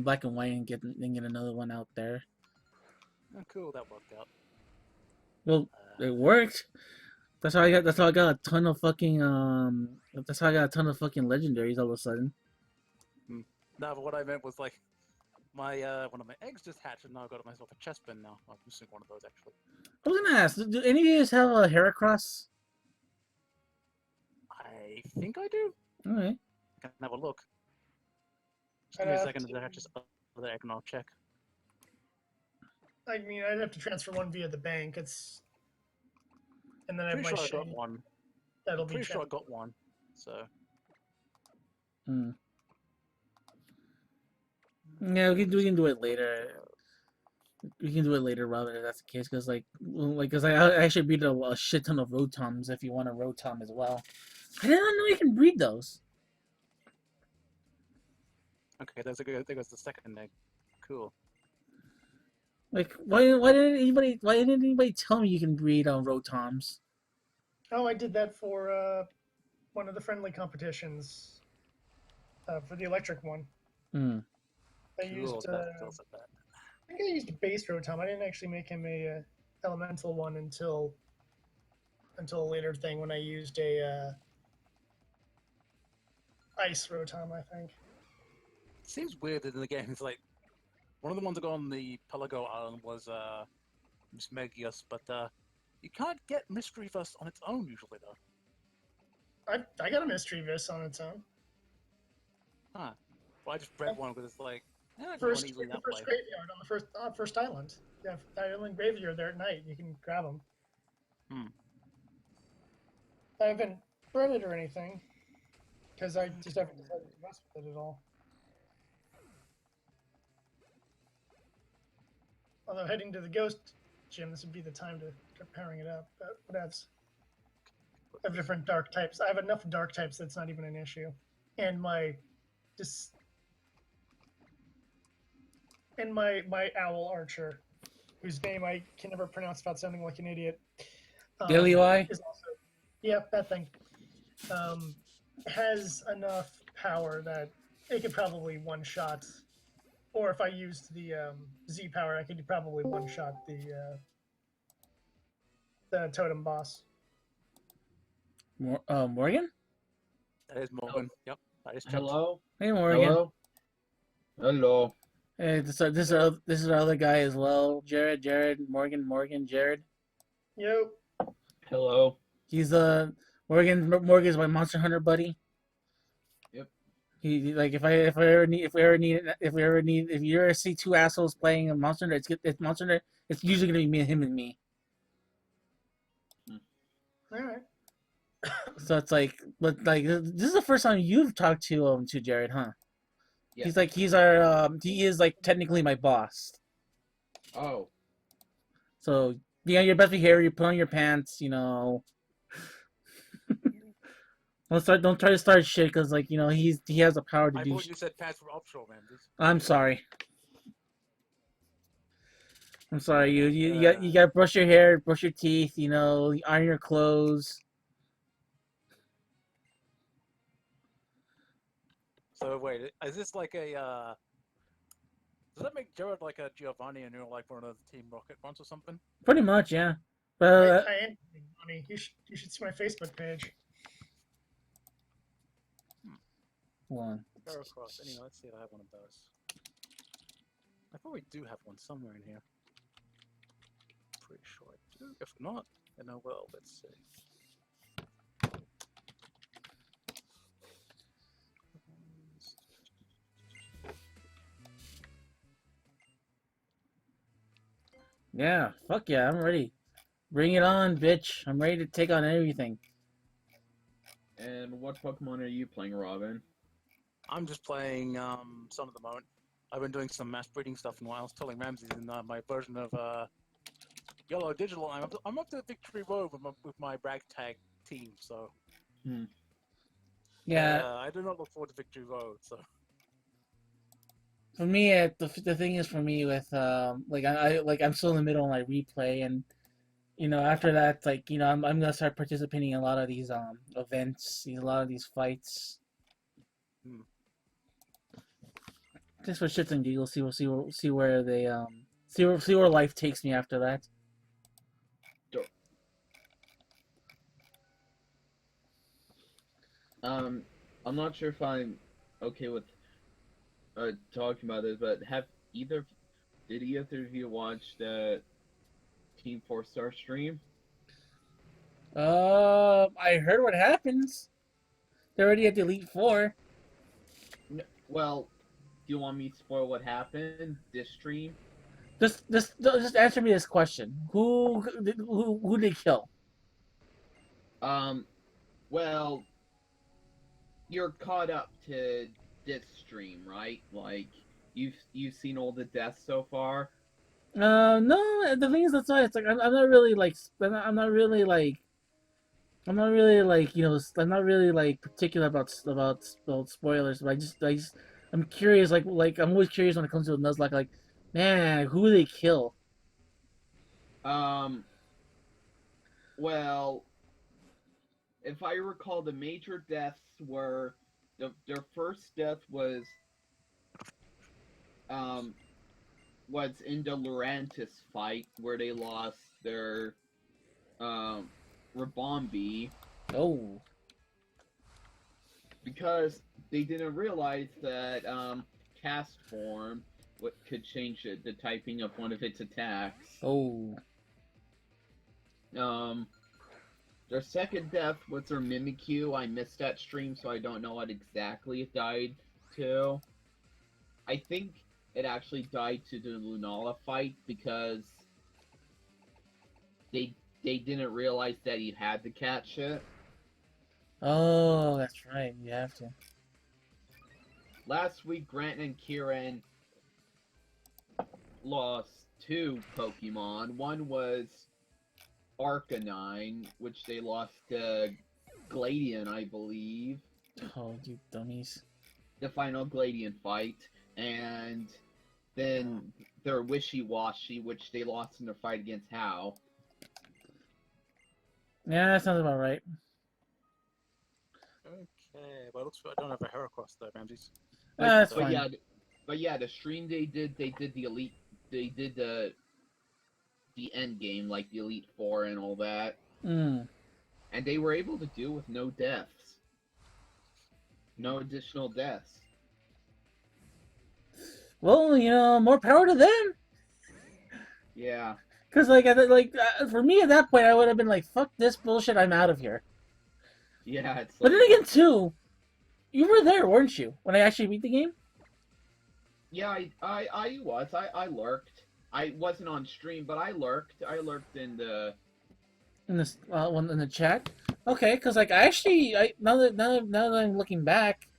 Black and White and get another one out there. oh, cool, that worked out. Well, it worked. That's how I got a ton of fucking That's how I got a ton of fucking legendaries all of a sudden. No, but what I meant was like my one of my eggs just hatched, and now I've got myself a chestpin now. I'm using one of those actually. I was gonna ask, do any of you guys have a Heracross? I think I do. Alright. I can have a look. Just give me a second to just other egg and I'll check. I mean, I'd have to transfer one via the bank. And then I have Pretty my sure I got shiny. one. That'll Pretty be sure I got one. So Hmm. Yeah, we can do it later. We can do it later, Robin, if that's the case. Because I actually breed a shit ton of Rotoms if you want a Rotom as well. I didn't know you can breed those. okay, there goes the second egg. Cool. Like, why didn't anybody tell me you can breed Rotoms? Oh, I did that for one of the friendly competitions for the electric one. Hmm. I Cool. used That feels like that. I think I used a base Rotom. I didn't actually make him a elemental one until a later thing when I used a ice Rotom, I think. It seems weird that in the game it's like one of the ones I got on the Pelago Island was Mismegius, but you can't get Misdreavus on its own usually though. I got a Misdreavus on its own. Huh. Well, I just bred one because it's like I First, can easily the that first way. graveyard on the first island. Yeah, island graveyard there at night. You can grab them. Hmm. I haven't bred it or anything because I just haven't decided to mess with it at all. Although heading to the ghost gym, this would be the time to start pairing it up. But whatevs. I have different dark types. I have enough dark types that's not even an issue. And my my owl archer, whose name I can never pronounce without sounding like an idiot. Gillioi? Is also, yeah, that thing. Has enough power that it could probably one shot. Or if I used the Z power, I could probably one shot the totem boss. Morgan? That is Morgan. Yep. I just checked. Hello? Hey, Morgan. Hello? Hello. Hey, this is our other guy as well. Jared, Morgan, Jared. Yep. Hello. He's Morgan's my Monster Hunter buddy. Yep. Like if you ever see two assholes playing a Monster Hunter, it's Monster Hunter. It's usually gonna be him and me. All right. So it's like, but like this is the first time you've talked to Jared, huh? Yeah. He's like he is like technically my boss. Oh. So be on your best behavior. You put on your pants. Don't try to start shit because like he has the power to I do. thought you said pants were optional, man. I'm sorry. I'm sorry. You got to brush your hair, brush your teeth. Iron your clothes. So wait, is this like a? Does that make Jared like a Giovanni and you're like one of the Team Rocket ones or something? Pretty much, yeah. I But am funny. You should see my Facebook page. hold on. Heracross. Anyway, let's see if I have one of those. I probably do have one somewhere in here. Pretty sure I do. If not, then I will. Let's see. Yeah, fuck yeah, I'm ready. Bring it on, bitch. I'm ready to take on everything. And what Pokemon are you playing, Robin? I'm just playing Sun at the moment. I've been doing some mass breeding stuff in a while. I was telling Ramses in my version of Yellow Digital. I'm up to Victory Road with my ragtag team. So Yeah, I do not look forward to Victory Road. So for me, the thing is for me with I'm still in the middle of my replay, and after that, like I'm gonna start participating in a lot of these events, a lot of these fights. Just for shits and giggles, see where they see where life takes me after that. I'm not sure if I'm okay with talking about this, but did either of you watch the Team 4-Star stream? I heard what happens. They're already at the Elite Four. No, well, do you want me to spoil what happened this stream? Just answer me this question: Who did they kill? Well, you're caught up to this stream, right? Like you've seen all the deaths so far. No. The thing is, that's why it's like I'm not really like I'm not really like I'm not really like I'm not really like particular about spoilers. But I'm curious. Like I'm always curious when it comes to Nuzlocke. Like, man, who do they kill? Well, if I recall, the major deaths were their first death was in the Lurantis fight where they lost their Rabombi. Oh. Because they didn't realize that cast form could change the typing of one of its attacks. Oh. Their second death was their Mimikyu. I missed that stream, so I don't know what exactly it died to. I think it actually died to the Lunala fight because they didn't realize that he had to catch it. Oh, that's right. You have to. Last week, Grant and Kieran lost two Pokemon. One was Arcanine, which they lost to Gladian, I believe. Oh, you dummies. The final Gladian fight. And then their Wishy-Washy, which they lost in their fight against Hao. Yeah, that sounds about right. okay, well, it looks like I don't have a Heracross though, Ramses. That's But fine. yeah, the stream they did the elite, they did the end game, like the Elite Four and all that. Mm. And they were able to do with no deaths. No additional deaths. Well, more power to them. Yeah. Cause for me at that point, I would have been like, "Fuck this bullshit, I'm out of here." Yeah, it's But like, then again, too, you were there, weren't you, when I actually beat the game? yeah, I was. I lurked. I wasn't on stream, but I lurked. I lurked in the. In this one in the chat. Okay, cause like I now that I'm looking back,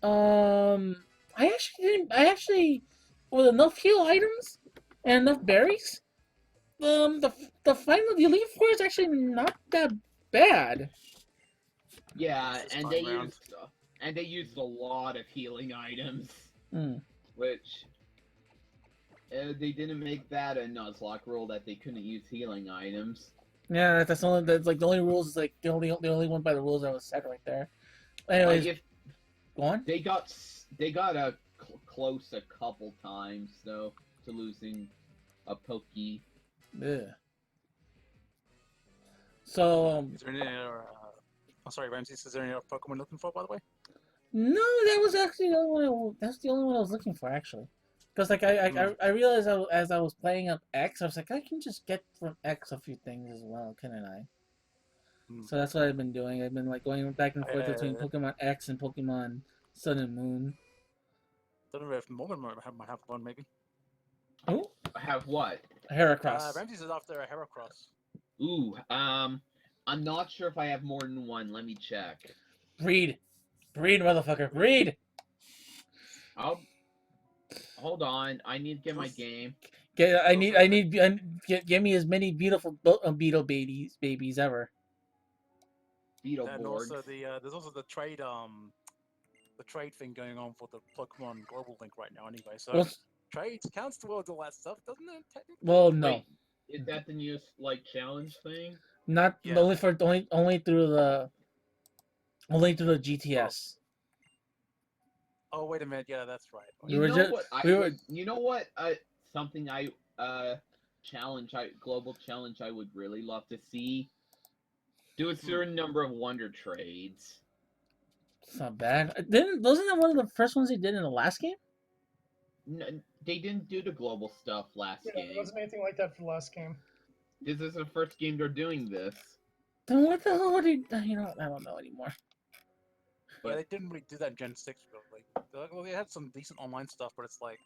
I actually didn't. I actually with enough heal items and enough berries, the final the Elite Four is actually not that bad. Yeah, This and time they round. used a lot of healing items, Hmm. which they didn't make that a Nuzlocke rule that they couldn't use healing items. Yeah, that's like the only rules is like the only one by the rules that was set right there. Like Anyways, if go on. they got close a couple times though to losing a Pokey. Yeah. So Is there any other? I'm sorry, Ramses. Is there any other Pokemon looking for, by the way? no, that was actually the only one. That's the only one I was looking for actually. Because like I realized as I was playing up X, I was like I can just get from X a few things as well, couldn't I? Hmm. So that's what I've been doing. I've been like going back and forth between Pokemon X and Pokemon Sun and Moon. Don't know if Morgan might have one, maybe. Oh, Have what? Heracross. Ramses is after a Heracross. Ooh, I'm not sure if I have more than one. Let me check. Breed, motherfucker, breed. I'll hold on. I need to get my game. Give me as many beautiful beetle babies ever. And also Beetleborgs. there's also the trade thing going on for the Pokemon Global Link right now. Anyway, so Well, trade counts towards all that stuff, doesn't it? Technically. well, no, Wait, is that the new like challenge thing? not Yeah. only through the GTS. Oh wait a minute. Yeah, that's right. We were just we were You know what? Something global challenge I would really love to see. Do a certain number of wonder trades. It's not bad. Wasn't that one of the first ones they did in the last game? They didn't do the global stuff last Yeah, there game. wasn't anything like that for the last game. This is the first game they're doing this. Then what the hell would he? I don't know anymore. Yeah, they didn't really do that in Gen 6 really. Well, they had some decent online stuff, but it's like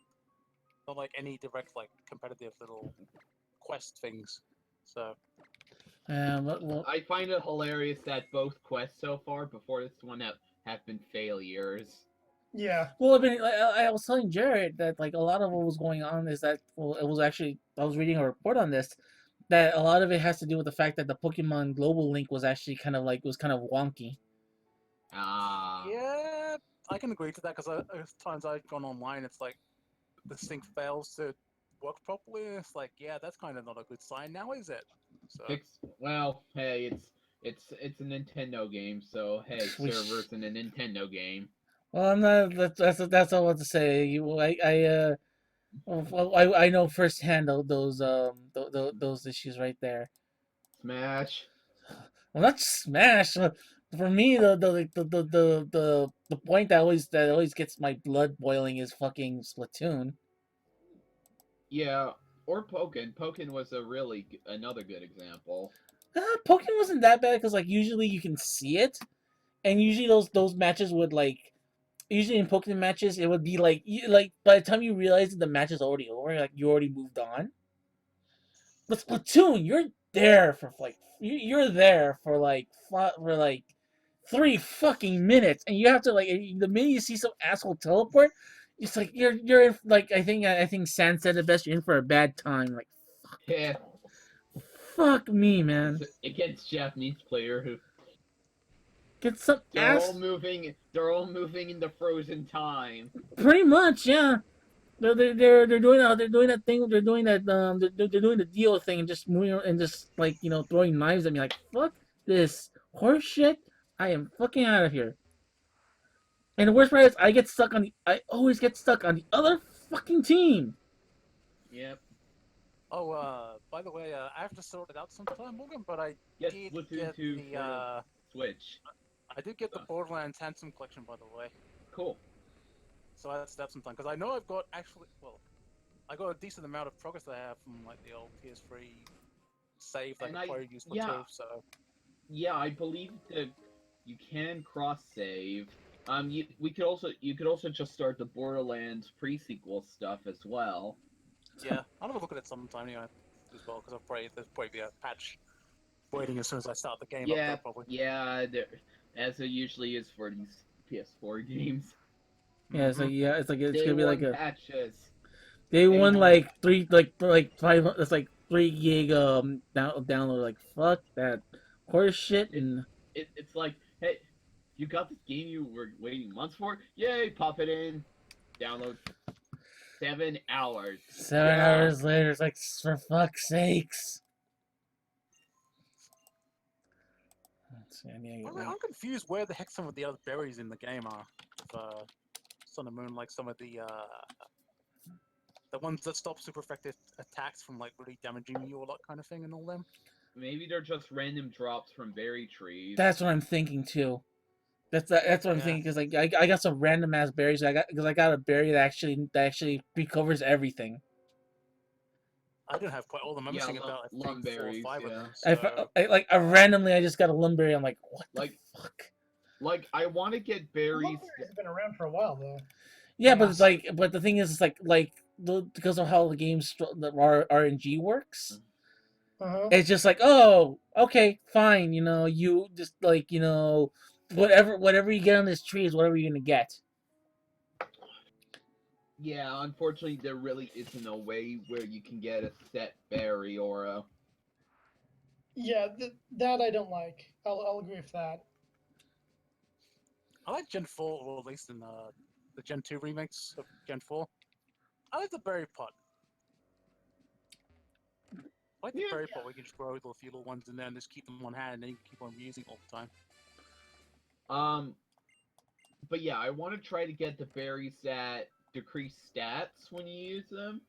not like any direct like competitive little quest things. So Well, I find it hilarious that both quests so far before this one have been failures. Yeah. well, I mean, I was telling Jared that like a lot of what was going on is that it was actually I was reading a report on this that a lot of it has to do with the fact that the Pokemon Global Link was actually kind of wonky. yeah, I can agree to that because times I've gone online, it's like the sync fails to work properly. It's like, yeah, that's kind of not a good sign now, is it? So Well, hey, it's a Nintendo game, so hey, servers in a Nintendo game. Well, I'm not. That's all I want to say. I know firsthand those issues right there. Smash. Well, not Smash. For me, the point that always gets my blood boiling is fucking Splatoon. Yeah, or Pokken. Pokken was another good example. Pokemon wasn't that bad because like usually you can see it, and usually those matches would like usually in Pokemon matches it would be like by the time you realize that the match is already over, like you already moved on. But Splatoon, you're there for like 3 fucking minutes, and you have to like the minute you see some asshole teleport, it's like you're in like I think San said the best. You're in for a bad time. Like Yeah, fuck me, man. against Japanese player who Get some they're all moving into frozen time. Pretty much, yeah. They're doing that thing. They're doing that. They're doing the deal thing and just moving and just like throwing knives at me. Like fuck this horse shit. I am fucking out of here. And the worst part is I always get stuck on the other fucking team. Yep. oh, by the way, I have to sort it out sometime, Morgan. But I Yes, did Splatoon get 2 the for Switch. I I did get the Borderlands Handsome Collection, by the way. Cool. So that's some time because I know I've got I got a decent amount of progress that I have from like the old PS3 save that And I I- could probably use for yeah. 2. So Yeah, I believe that you can cross save. You could also just start the Borderlands pre-sequel stuff as well. yeah, I'll have a look at it sometime anyway as well because there's probably be a patch waiting as soon as I start the game. Up Yeah, there, probably. yeah, as it usually is for these PS4 games. Yeah, it's like it's Day gonna be like one a patches. day one one. like 5. It's like 3 gig download. Like fuck that horse shit and. It's like, hey, you got this game you were waiting months for? Yay, pop it in, download. 7 hours. 7 hours later, it's like, for fuck's sakes. Let's see, I need to get I'm confused where the heck some of the other berries in the game are. Sun and Moon, like some of the ones that stop super effective attacks from like really damaging you or that kind of thing, and all them. Maybe they're just random drops from berry trees. That's what I'm thinking too. That's what I'm Yeah. thinking because like I got some random ass berries. I got a berry that actually recovers everything. I don't have quite all of them. I'm missing about I think 4 or lumberries, 5 yeah. of them. So... I randomly I just got a lumberry. I'm like, what the Like- fuck? Like, I want to get berries. Lumberry's been around for a while though. Yeah, but Yes. it's like, but the thing is, it's because of how the game's the RNG works. Uh-huh. It's just like, oh, okay, fine. You just like, whatever you get on this tree is whatever you're gonna get. Yeah, unfortunately, there really isn't a way where you can get a set berry or a. Yeah, that I don't like. I'll agree with that. I like Gen 4, or at least in the Gen 2 remakes of Gen 4. I like the berry pot. I like the Yeah. berry pot where you can just grow a few little ones in there and just keep them on hand and then you can keep on reusing all the time. But yeah, I want to try to get the berries that decrease stats when you use them,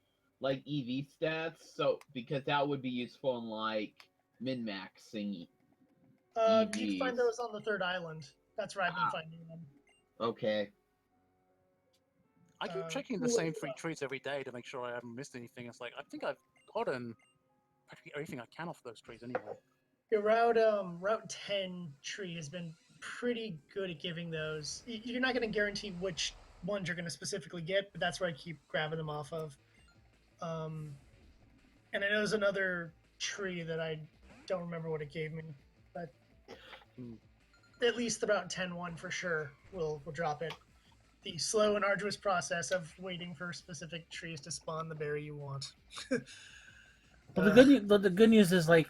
like EV stats. So because that would be useful in like min-maxing. You can find EVs. those on the third island. That's where I've been Ah. finding them. Okay. I keep checking the cool. same 3 trees every day to make sure I haven't missed anything. It's like, I think I've gotten practically everything I can off those trees anyway. Your Route 10 tree has been pretty good at giving those. You're not going to guarantee which ones you're going to specifically get, but that's where I keep grabbing them off of. And I know there's another tree that I don't remember what it gave me, but at least the Route 10 one for sure will drop it. The slow and arduous process of waiting for specific trees to spawn the berry you want. Well, the good news is you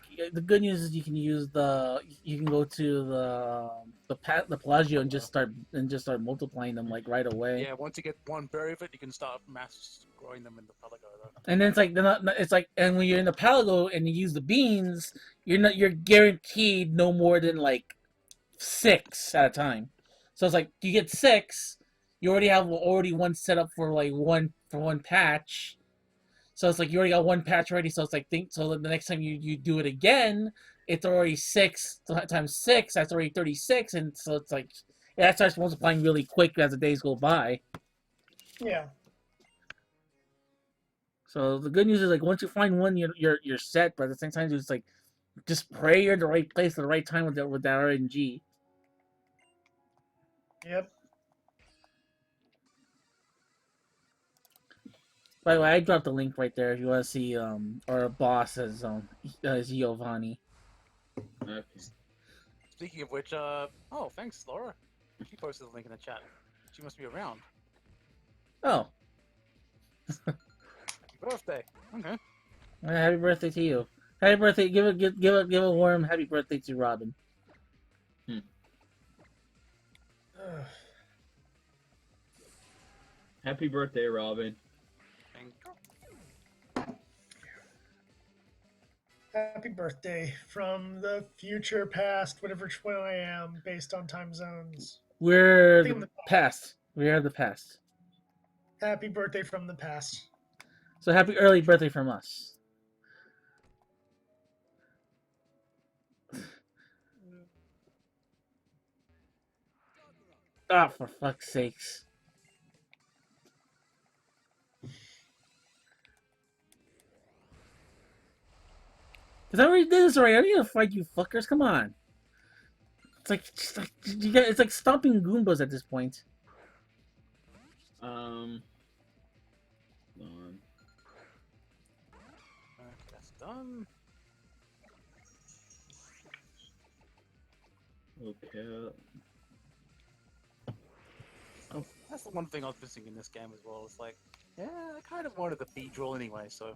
can go to the Pelagio and just start multiplying them like right away. Yeah, once you get one berry of it, you can start mass growing them in the Pelago though. And then and when you're in the Palago and you use the beans, you're guaranteed no more than like 6 at a time. So it's like you get 6, you already have one set up for like one patch. So it's like you already got one patch ready. So it's like so the next time you do it again, it's already 6 times 6. That's already 36, and so it's like that starts multiplying really quick as the days go by. Yeah. So the good news is like once you find one, you're set. But at the same time, it's like just pray you're in the right place at the right time with that RNG. Yep. By the way, I dropped the link right there if you want to see our boss as Giovanni. Okay. Speaking of which, oh, thanks, Laura. She posted the link in the chat. She must be around. Oh, Happy birthday. Okay. happy birthday to you! Happy birthday! Give a warm happy birthday to Robin. Happy birthday, Robin. Thank you. Happy birthday from the future, past, whatever one I am, based on time zones. We're Think of the the past. We are the past. Happy birthday from the past. So happy early birthday from us. Ah, for fuck's sakes. Cause I already did this already. I need to fight you fuckers. Come on. It's like you got. It's like stomping Goombas at this point. Hold on. Okay, that's done. Okay. That's the one thing I was missing in this game as well. It's like, yeah, I kind of wanted the Beedrill anyway, so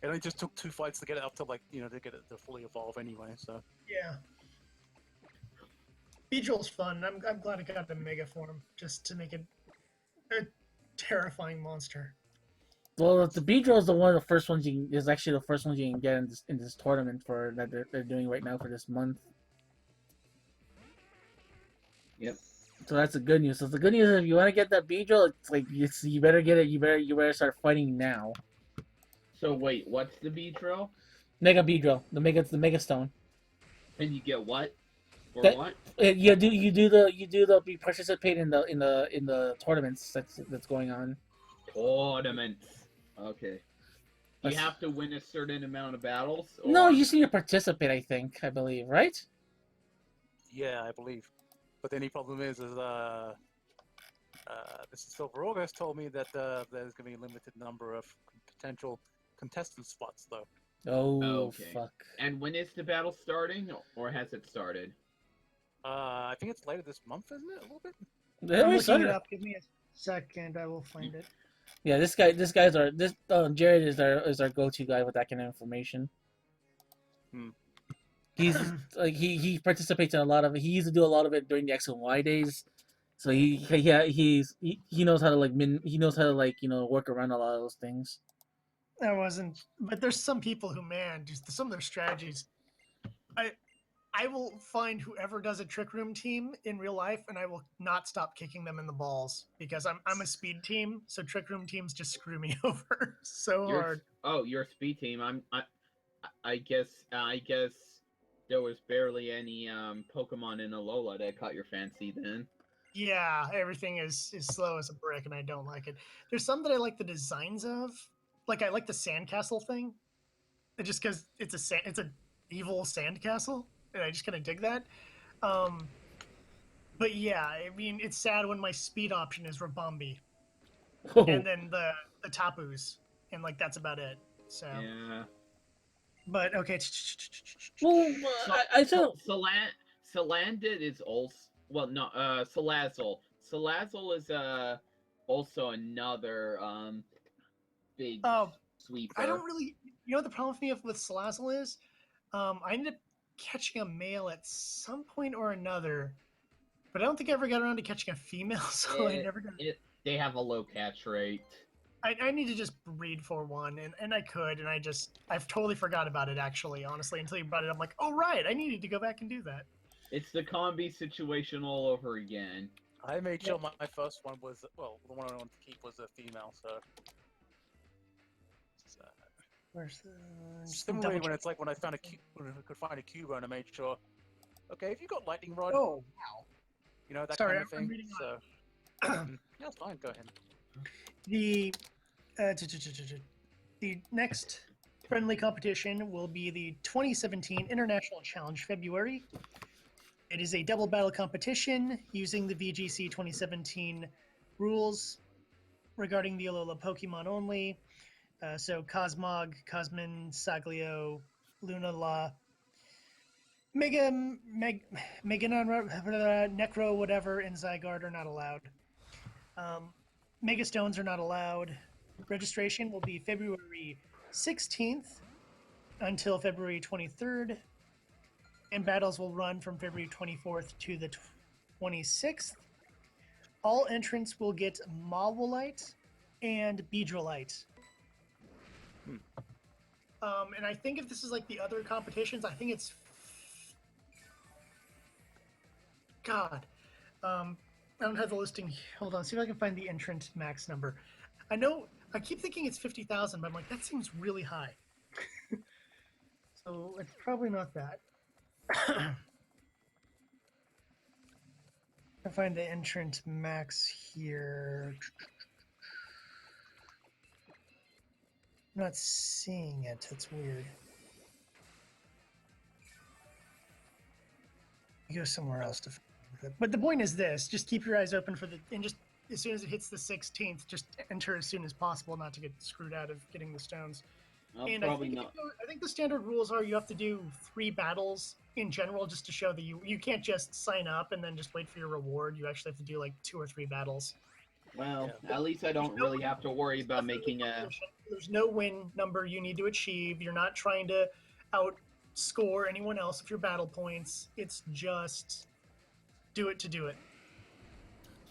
it only just took 2 fights to get it up to like, to get it to fully evolve anyway. So Yeah. Beedrill's fun. I'm glad it got a mega form just to make it a terrifying monster. Well, the Beedrill is the first ones is actually the first ones you can get in this tournament for that they're doing right now for this month. Yep. So that's the good news. So the good news is if you want to get that Beedrill, it's like you better get it. You better start fighting now. So wait, what's the Beedrill? Mega Beedrill, the Mega Stone. And you get what? For That- what? You participate in the tournaments that's going on. Tournaments. Okay. You That's- have to win a certain amount of battles? No, or- you just need to participate. I believe, right? yeah, I believe. But the only problem is this is Silver August told me that there's going to be a limited number of potential contestant spots, though. Oh, Okay. fuck. And when is the battle starting, or has it started? I think it's later this month, isn't it? A little bit. They I'm already looking started. it up. Give me a second. I will find it. Yeah, Jared is our go-to guy with that kind of information. Hmm. He's like he participates in a lot of it. He used to do a lot of it during the X and Y days, so he knows how to he knows how to work around a lot of those things. I wasn't, but there's some people who, man, just some of their strategies. I will find whoever does a trick room team in real life, and I will not stop kicking them in the balls because I'm a speed team, so trick room teams just screw me over so hard. You're a speed team. I guess there was barely any Pokemon in Alola that caught your fancy then. Yeah, everything is slow as a brick, and I don't like it. There's some that I like the designs of, like I like the sandcastle thing, just because it's a evil sandcastle, and I just kind of dig that. But yeah, I mean, it's sad when my speed option is Rabombi, Oh, and then the Tapus, and like that's about it. So, Yeah. but okay. well, I felt Salandit is also Salazzle. Salazzle is also another big Oh, sweeper. I don't really. You know what the problem for me with Salazzle is? I ended up catching a male at some point or another, but I don't think I ever got around to catching a female, so I never got. They have a low catch rate. I need to just breed for one, and I could, and I've totally forgot about it actually, honestly, until you brought it up. I'm like, oh right, I needed to go back and do that. It's the combi situation all over again. I made sure my first one was, well, the one I wanted to keep was a female, so. Where's the? Similarly, when it's like when I could find a Cubone, I made sure. Okay, if you got lightning rod, Oh wow. that Sorry, kind of I'm thing. reading So yeah, it's fine. Go ahead. The the next friendly competition will be the 2017 International Challenge February. It is a double battle competition using the VGC 2017 rules regarding the Alola Pokemon only. So Cosmog, Cosmin, Saglio, Lunala, Meganon, Necro, whatever, and Zygarde are not allowed. Megastones are not allowed. Registration will be February 16th until February 23rd, and battles will run from February 24th to the 26th. All entrants will get Mawilite and Beedrillite. And I think if this is like the other competitions, I think it's God. I don't have the listing. Hold on, see if I can find the entrant max number. I know I keep thinking it's 50,000, but I'm like, that seems really high. So it's probably not that. I find the entrant max here. I'm not seeing it. That's weird. You go somewhere else to find it. But the point is this: just keep your eyes open for and just as soon as it hits the 16th, just enter as soon as possible, not to get screwed out of getting the stones. I'll And probably not. I think the standard rules are you have to do 3 battles in general just to show that you can't just sign up and then just wait for your reward. You actually have to do like 2 or 3 battles. Well, at least I don't really have to worry about making a. There's no win number you need to achieve. You're not trying to outscore anyone else with your battle points. It's just do it to do it.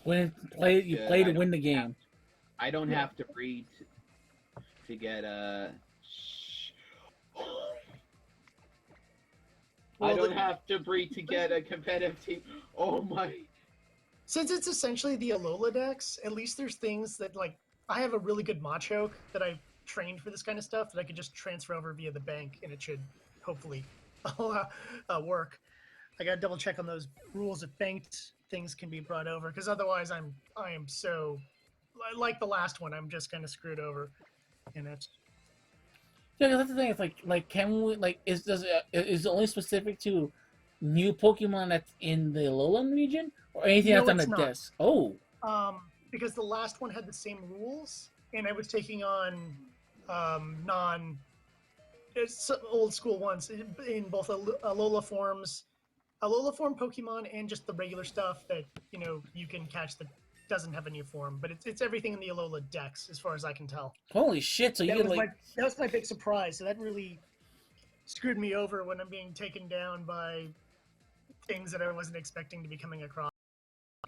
You play to win the game. I don't have to breed to get a. I don't have to breed to get a competitive team. Oh my. Since it's essentially the Alola Dex, at least there's things that, like, I have a really good Machoke that I trained for this kind of stuff that I could just transfer over via the bank, and it should hopefully work. I gotta double check on those rules if banked things can be brought over, because otherwise I am so, like the last one, I'm just kind of screwed over in it. Yeah, 'cause that's the thing. It's like can we is it only specific to new Pokemon that's in the Alolan region or anything No, that's on it's the not. disc? Oh, Because the last one had the same rules, and I was taking on it's old school ones in both Alola forms, Alola form Pokemon, and just the regular stuff that you can catch that doesn't have a new form. But it's everything in the Alola Dex, as far as I can tell. holy shit! So you That can was that was my big surprise. So that really screwed me over when I'm being taken down by things that I wasn't expecting to be coming across.